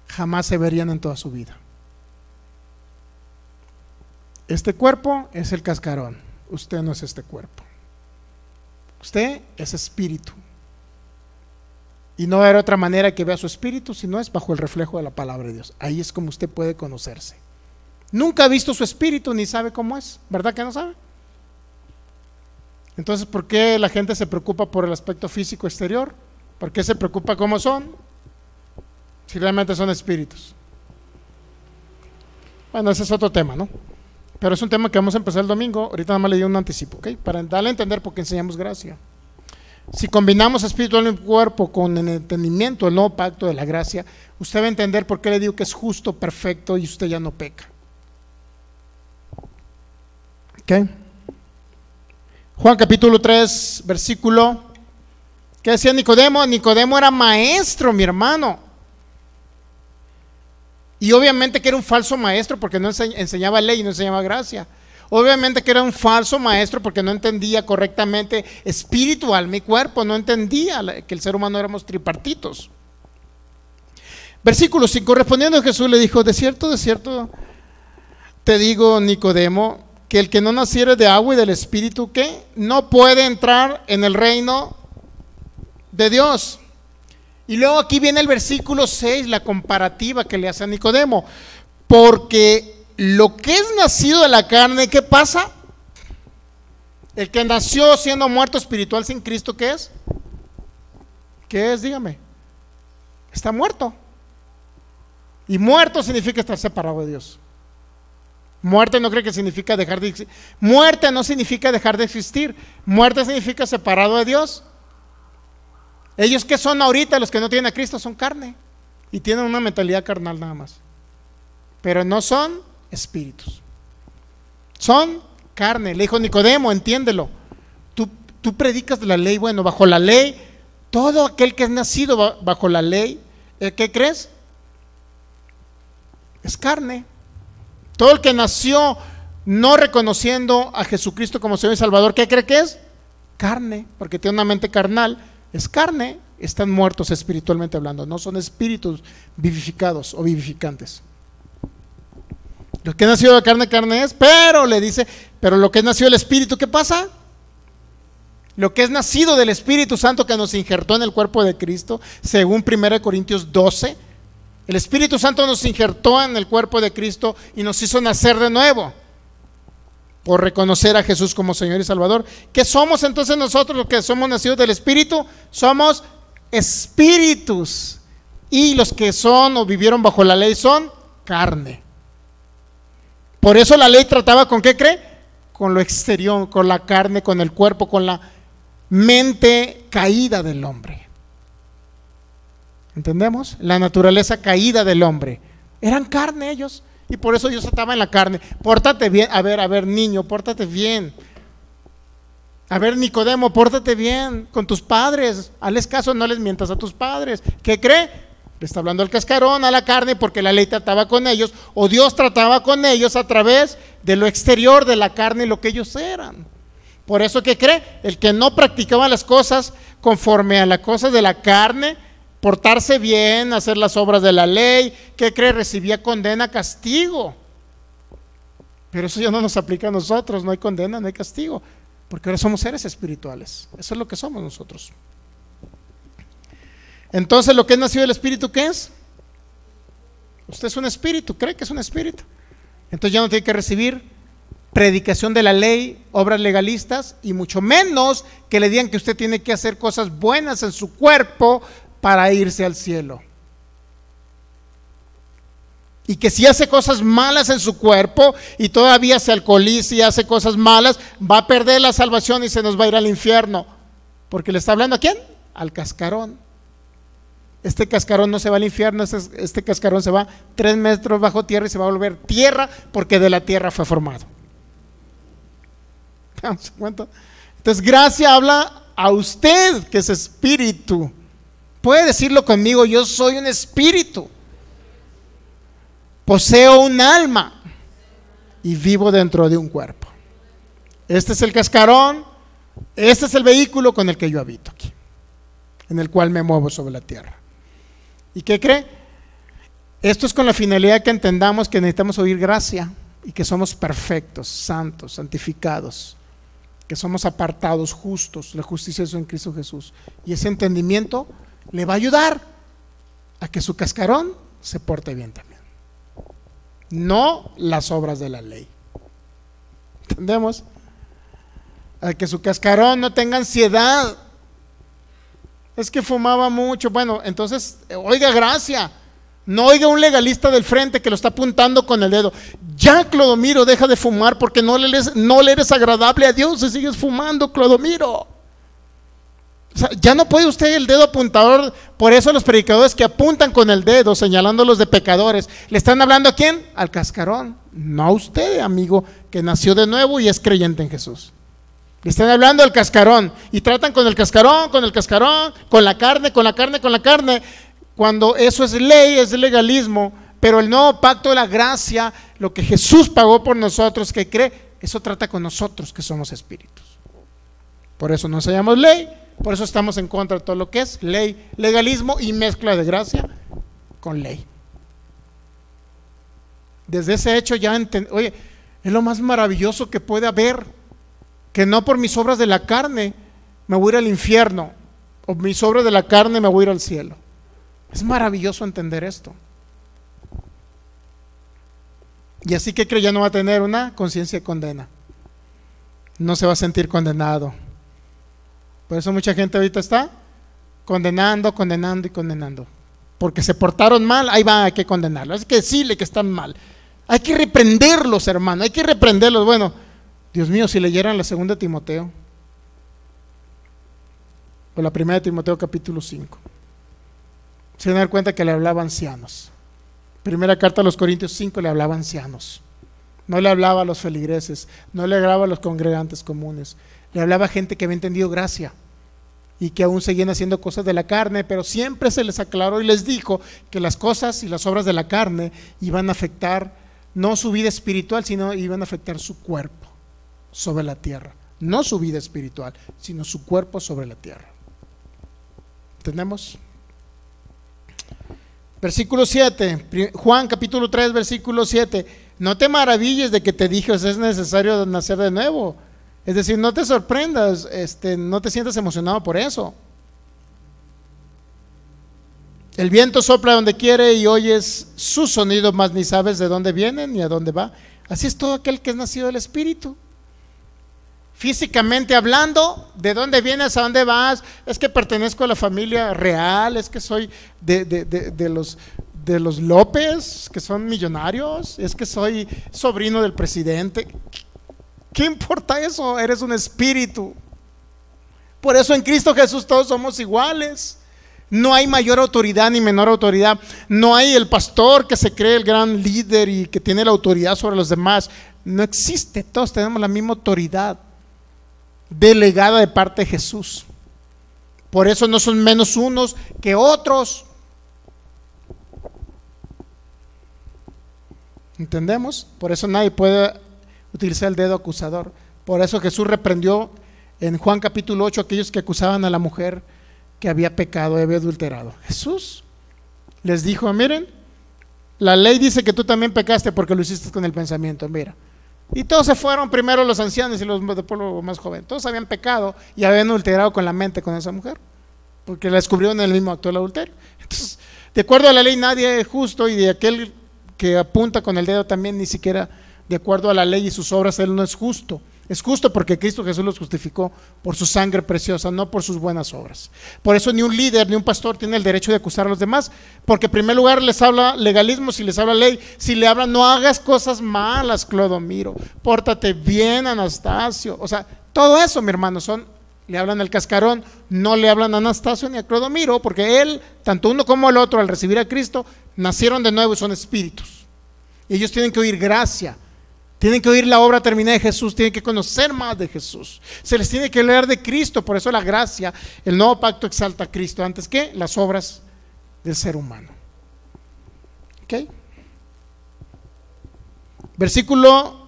jamás se verían en toda su vida. Este cuerpo es el cascarón. Usted no es este cuerpo. Usted es espíritu. Y no hay otra manera que vea su espíritu si no es bajo el reflejo de la palabra de Dios. Ahí es como usted puede conocerse. Nunca ha visto su espíritu ni sabe cómo es, ¿verdad que no sabe? Entonces, ¿por qué la gente se preocupa por el aspecto físico exterior? ¿Por qué se preocupa cómo son? Si realmente son espíritus. Bueno, ese es otro tema, ¿no? Pero es un tema que vamos a empezar el domingo. Ahorita nada más le di un anticipo, ¿ok? Para darle a entender por qué enseñamos gracia. Si combinamos espíritu en el cuerpo con el entendimiento, el nuevo pacto de la gracia, usted va a entender por qué le digo que es justo, perfecto y usted ya no peca. ¿Ok? Juan capítulo 3, versículo. ¿Qué decía Nicodemo? Nicodemo era maestro, mi hermano. Y obviamente que era un falso maestro porque no enseñaba ley y no enseñaba gracia. Obviamente que era un falso maestro porque no entendía correctamente espíritu, alma y cuerpo. No entendía que el ser humano éramos tripartitos. Versículo 5. Respondiendo Jesús le dijo: de cierto te digo, Nicodemo, que el que no naciere de agua y del espíritu, ¿qué? No puede entrar en el reino de Dios. Y luego aquí viene el versículo 6, la comparativa que le hace a Nicodemo. Porque lo que es nacido de la carne, ¿qué pasa? El que nació siendo muerto espiritual sin Cristo, ¿qué es? ¿Qué es? Dígame. Está muerto. Y muerto significa estar separado de Dios. Muerte no cree que significa dejar de existir. Muerte no significa dejar de existir. Muerte significa separado de Dios. Ellos que son ahorita, los que no tienen a Cristo, son carne y tienen una mentalidad carnal nada más. Pero no son espíritus. Son carne. Le dijo Nicodemo, entiéndelo. Tú predicas de la ley. Bueno, bajo la ley, todo aquel que es nacido bajo la ley, ¿qué crees? Es carne. Todo el que nació no reconociendo a Jesucristo como Señor y Salvador, ¿qué cree que es? Carne, porque tiene una mente carnal. Es carne, están muertos espiritualmente hablando, no son espíritus vivificados o vivificantes. Lo que nació de carne, carne es, pero le dice, pero lo que nació del Espíritu, ¿qué pasa? Lo que es nacido del Espíritu Santo que nos injertó en el cuerpo de Cristo, según 1 Corintios 12, el Espíritu Santo nos injertó en el cuerpo de Cristo y nos hizo nacer de nuevo por reconocer a Jesús como Señor y Salvador. ¿Qué somos entonces nosotros los que somos nacidos del Espíritu? Somos espíritus, y los que son o vivieron bajo la ley son carne. Por eso la ley trataba con ¿qué cree? Con lo exterior, con la carne, con el cuerpo, con la mente caída del hombre. ¿Entendemos? La naturaleza caída del hombre. Eran carne ellos, y por eso Dios estaba en la carne. Pórtate bien, a ver niño, pórtate bien. A ver Nicodemo, pórtate bien con tus padres, hazles caso, no les mientas a tus padres. ¿Qué cree? Le está hablando al cascarón, a la carne, porque la ley trataba con ellos, o Dios trataba con ellos a través de lo exterior, de la carne y lo que ellos eran. Por eso, ¿qué cree? El que no practicaba las cosas conforme a las cosas de la carne, portarse bien, hacer las obras de la ley, ¿qué cree? Recibía condena, castigo. Pero eso ya no nos aplica a nosotros, no hay condena, no hay castigo, porque ahora somos seres espirituales. Eso es lo que somos nosotros. Entonces, lo que es nacido del Espíritu, ¿qué es? Usted es un espíritu, cree que es un espíritu. Entonces ya no tiene que recibir predicación de la ley, obras legalistas, y mucho menos que le digan que usted tiene que hacer cosas buenas en su cuerpo para irse al cielo. Y que si hace cosas malas en su cuerpo y todavía se alcoholiza y hace cosas malas, va a perder la salvación y se nos va a ir al infierno. Porque le está hablando ¿a quién? Al cascarón. este cascarón no se va al infierno, este cascarón se va 3 metros bajo tierra y se va a volver tierra porque de la tierra fue formado. ¿Damos cuenta? Entonces gracia habla a usted que es espíritu. Puede decirlo conmigo: yo soy un espíritu, poseo un alma y vivo dentro de un cuerpo. Este es el cascarón, este es el vehículo con el que yo habito aquí, en el cual me muevo sobre la tierra. ¿Y qué cree? Esto es con la finalidad que entendamos que necesitamos oír gracia y que somos perfectos, santos, santificados, que somos apartados, justos, la justicia es en Cristo Jesús. Y ese entendimiento le va a ayudar a que su cascarón se porte bien también, no las obras de la ley. ¿Entendemos? A que su cascarón no tenga ansiedad. Es que fumaba mucho. Bueno, entonces oiga gracia, no oiga un legalista del frente que lo está apuntando con el dedo: ya, Clodomiro, deja de fumar porque no le eres agradable a Dios si sigues fumando, Clodomiro. O sea, ya no puede usted el dedo apuntador. Por eso los predicadores que apuntan con el dedo señalándolos de pecadores, ¿le están hablando a quién? Al cascarón, no a usted, amigo, que nació de nuevo y es creyente en Jesús. Le están hablando al cascarón y tratan con el cascarón, con la carne, cuando eso es ley, es legalismo. Pero el nuevo pacto de la gracia, lo que Jesús pagó por nosotros, que cree, eso trata con nosotros que somos espíritus. Por eso no enseñamos ley, por eso estamos en contra de todo lo que es ley, legalismo y mezcla de gracia con ley. Desde ese hecho ya oye, es lo más maravilloso que puede haber, que no por mis obras de la carne me voy a ir al infierno, o mis obras de la carne me voy a ir al cielo. Es maravilloso entender esto. Y así que cree, ya no va a tener una conciencia de condena, no se va a sentir condenado. Por eso mucha gente ahorita está condenando, porque se portaron mal. Ahí va, hay que condenarlos, hay que decirle que están mal, hay que reprenderlos, hermano, hay que reprenderlos. Bueno, Dios mío, si leyeran la 2 de Timoteo o la 1 de Timoteo capítulo 5, se van a dar cuenta que le hablaba a ancianos. Primera carta a los Corintios 5 le hablaba a ancianos, no le hablaba a los feligreses, no le hablaba a los congregantes comunes, le hablaba a gente que había entendido gracia y que aún seguían haciendo cosas de la carne, pero siempre se les aclaró y les dijo que las cosas y las obras de la carne iban a afectar no su vida espiritual, sino iban a afectar su cuerpo sobre la tierra. No su vida espiritual, sino su cuerpo sobre la tierra. ¿Entendemos? Versículo 7, Juan capítulo 3, versículo 7. No te maravilles de que te dije, es necesario nacer de nuevo. Es decir, no te sorprendas, no te sientas emocionado por eso. El viento sopla donde quiere y oyes su sonido, mas ni sabes de dónde viene ni a dónde va. Así es todo aquel que es nacido del Espíritu. Físicamente hablando, ¿de dónde vienes? ¿A dónde vas? Es que pertenezco a la familia real, es que soy de los López, que son millonarios, es que soy sobrino del presidente. ¿Qué importa eso? Eres un espíritu. Por eso en Cristo Jesús todos somos iguales. No hay mayor autoridad ni menor autoridad. No hay el pastor que se cree el gran líder y que tiene la autoridad sobre los demás. No existe. Todos tenemos la misma autoridad delegada de parte de Jesús. Por eso no son menos unos que otros. ¿Entendemos? Por eso nadie puede utilizar el dedo acusador. Por eso Jesús reprendió en Juan capítulo 8 a aquellos que acusaban a la mujer que había pecado, había adulterado. Jesús les dijo: miren, la ley dice que tú también pecaste porque lo hiciste con el pensamiento. Mira, y todos se fueron, primero los ancianos y los del pueblo más joven. Todos habían pecado y habían adulterado con la mente con esa mujer, porque la descubrieron en el mismo acto del adulterio. Entonces, de acuerdo a la ley, nadie es justo, y de aquel que apunta con el dedo también, ni siquiera de acuerdo a la ley y sus obras, él no es justo. Es justo porque Cristo Jesús los justificó por su sangre preciosa, no por sus buenas obras. Por eso ni un líder ni un pastor tiene el derecho de acusar a los demás, porque en primer lugar les habla legalismo si les habla ley. Si le hablan: no hagas cosas malas, Clodomiro, pórtate bien, Anastasio. O sea, todo eso, mi hermano, son le hablan al cascarón, no le hablan a Anastasio ni a Clodomiro, porque él, tanto uno como el otro, al recibir a Cristo, nacieron de nuevo y son espíritus. Y ellos tienen que oír gracia, tienen que oír la obra terminada de Jesús, tienen que conocer más de Jesús. Se les tiene que leer de Cristo, por eso la gracia, el nuevo pacto exalta a Cristo antes que las obras del ser humano. ¿Ok? Versículo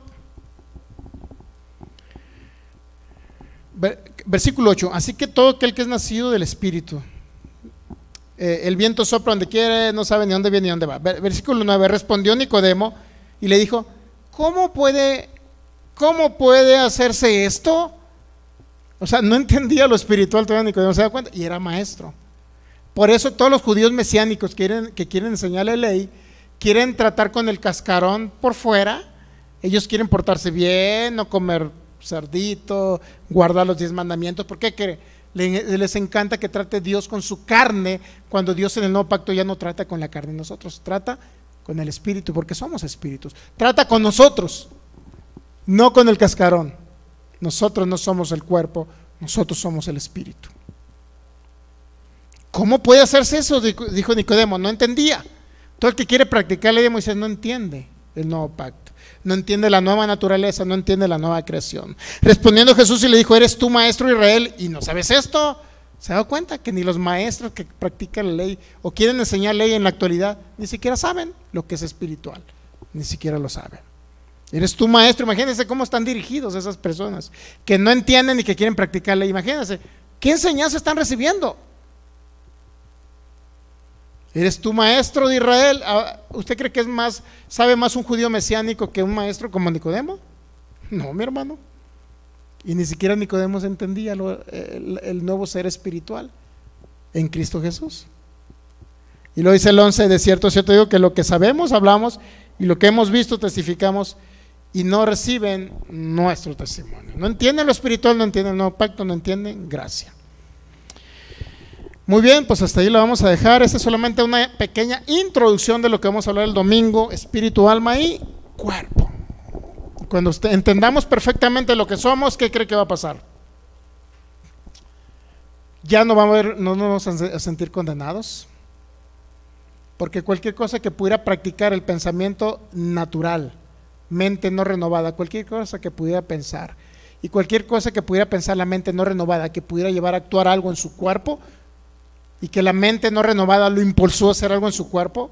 8. Así que todo aquel que es nacido del Espíritu, el viento sopla donde quiere, no sabe ni dónde viene ni dónde va. Versículo 9. Respondió Nicodemo y le dijo: ¿Cómo puede hacerse esto? O sea, no entendía lo espiritual todavía Nicodemo, ¿se da cuenta? Y era maestro. Por eso todos los judíos mesiánicos que quieren enseñarle ley, quieren tratar con el cascarón por fuera. Ellos quieren portarse bien, no comer cerdito, guardar los 10 mandamientos. ¿Por qué? Les encanta que trate Dios con su carne, cuando Dios en el nuevo pacto ya no trata con la carne de nosotros, trata con el espíritu, porque somos espíritus. Trata con nosotros, no con el cascarón. Nosotros no somos el cuerpo, nosotros somos el espíritu. ¿Cómo puede hacerse eso?, dijo Nicodemo. No entendía. Todo el que quiere practicar la ley de Moisés no entiende el nuevo pacto, no entiende la nueva naturaleza, no entiende la nueva creación. Respondiendo Jesús y le dijo: ¿Eres tú maestro de Israel y no sabes esto? ¿Se ha dado cuenta que ni los maestros que practican la ley o quieren enseñar ley en la actualidad ni siquiera saben lo que es espiritual? Ni siquiera lo saben. Eres tú maestro. Imagínense cómo están dirigidos esas personas que no entienden y que quieren practicar ley. Imagínense qué enseñanza están recibiendo. ¿Eres tú maestro de Israel? ¿Usted cree que sabe más un judío mesiánico que un maestro como Nicodemo? No, mi hermano. Y ni siquiera Nicodemo entendía el nuevo ser espiritual en Cristo Jesús. Y lo dice el 11: de cierto digo que lo que sabemos hablamos, y lo que hemos visto testificamos, y no reciben nuestro testimonio. No entienden lo espiritual, no entienden el nuevo pacto, no entienden gracia. Muy bien, pues hasta ahí lo vamos a dejar. Esta es solamente una pequeña introducción de lo que vamos a hablar el domingo: espíritu, alma y cuerpo. Cuando entendamos perfectamente lo que somos, ¿qué cree que va a pasar? Ya no nos vamos a sentir condenados, porque cualquier cosa que pudiera practicar el pensamiento natural, mente no renovada, cualquier cosa que pudiera pensar, y cualquier cosa que pudiera pensar la mente no renovada, que pudiera llevar a actuar algo en su cuerpo, y que la mente no renovada lo impulsó a hacer algo en su cuerpo,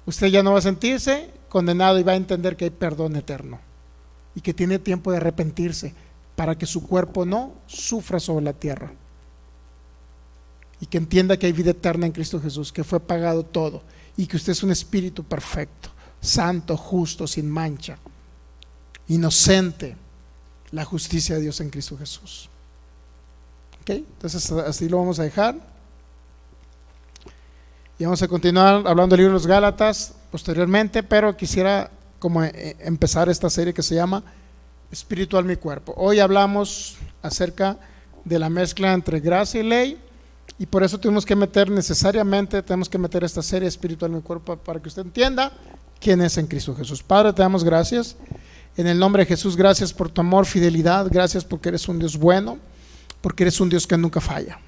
usted ya no va a sentirse condenado y va a entender que hay perdón eterno y que tiene tiempo de arrepentirse para que su cuerpo no sufra sobre la tierra, y que entienda que hay vida eterna en Cristo Jesús, que fue pagado todo, y que usted es un espíritu perfecto, santo, justo, sin mancha, inocente, la justicia de Dios en Cristo Jesús. ¿Ok? Entonces así lo vamos a dejar y vamos a continuar hablando del libro de los Gálatas posteriormente, pero quisiera como empezar esta serie que se llama Espíritu, alma y cuerpo. Hoy hablamos acerca de la mezcla entre gracia y ley, y por eso tenemos que meter esta serie Espíritu, alma y cuerpo, para que usted entienda quién es en Cristo Jesús. Padre, te damos gracias en el nombre de Jesús. Gracias por tu amor, fidelidad. Gracias porque eres un Dios bueno, porque eres un Dios que nunca falla.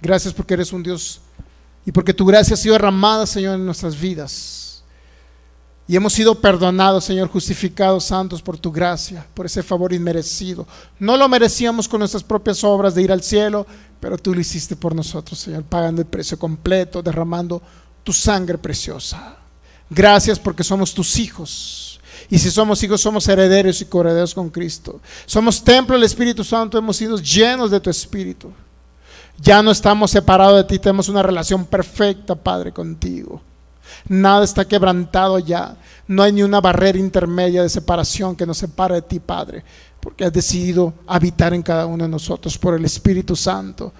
Gracias porque eres un Dios y porque tu gracia ha sido derramada, Señor, en nuestras vidas, y hemos sido perdonados, Señor, justificados, santos por tu gracia, por ese favor inmerecido. No lo merecíamos con nuestras propias obras de ir al cielo, pero tú lo hiciste por nosotros, Señor, pagando el precio completo, derramando tu sangre preciosa. Gracias porque somos tus hijos, y si somos hijos somos herederos y coherederos con Cristo. Somos templo del Espíritu Santo, hemos sido llenos de tu Espíritu. Ya no estamos separados de ti, tenemos una relación perfecta, Padre, contigo. Nada está quebrantado ya, no hay ni una barrera intermedia de separación que nos separe de ti, Padre, porque has decidido habitar en cada uno de nosotros por el Espíritu Santo.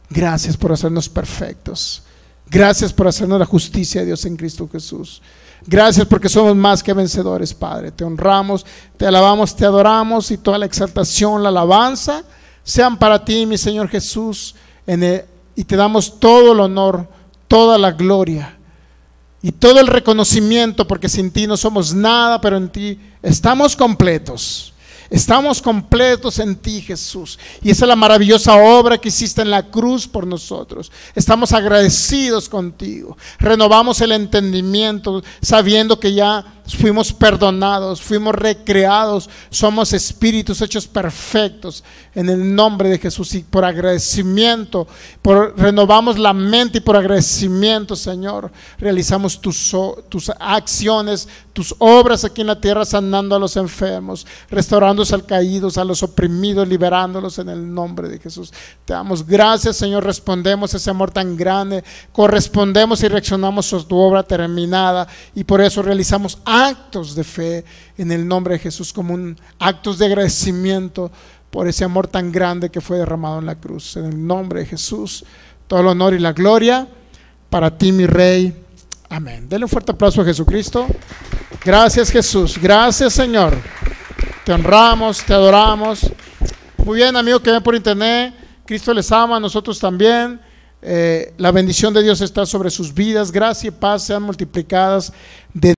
Gracias por hacernos perfectos. Gracias por hacernos la justicia de Dios en Cristo Jesús. Gracias porque somos más que vencedores, Padre. Te honramos, te alabamos, te adoramos, y toda la exaltación, la alabanza sean para ti, mi Señor Jesús, y te damos todo el honor, toda la gloria y todo el reconocimiento, porque sin ti no somos nada, pero en ti estamos completos. Estamos completos en ti, Jesús. Y esa es la maravillosa obra que hiciste en la cruz por nosotros. Estamos agradecidos contigo. Renovamos el entendimiento sabiendo que ya fuimos perdonados, fuimos recreados, somos espíritus hechos perfectos en el nombre de Jesús. Y por agradecimiento, renovamos la mente, y por agradecimiento, Señor, realizamos tus acciones, tus obras aquí en la tierra, sanando a los enfermos, restaurando a los caídos, a los oprimidos, liberándolos en el nombre de Jesús. Te damos gracias, Señor. Respondemos a ese amor tan grande, correspondemos y reaccionamos a tu obra terminada, y por eso realizamos actos de fe en el nombre de Jesús, como actos de agradecimiento por ese amor tan grande que fue derramado en la cruz. En el nombre de Jesús, todo el honor y la gloria para ti, mi Rey. Amén. Denle un fuerte aplauso a Jesucristo. Gracias, Jesús. Gracias, Señor. Te honramos, te adoramos. Muy bien, amigo que ven por internet, Cristo les ama, nosotros también. La bendición de Dios está sobre sus vidas. Gracia y paz sean multiplicadas de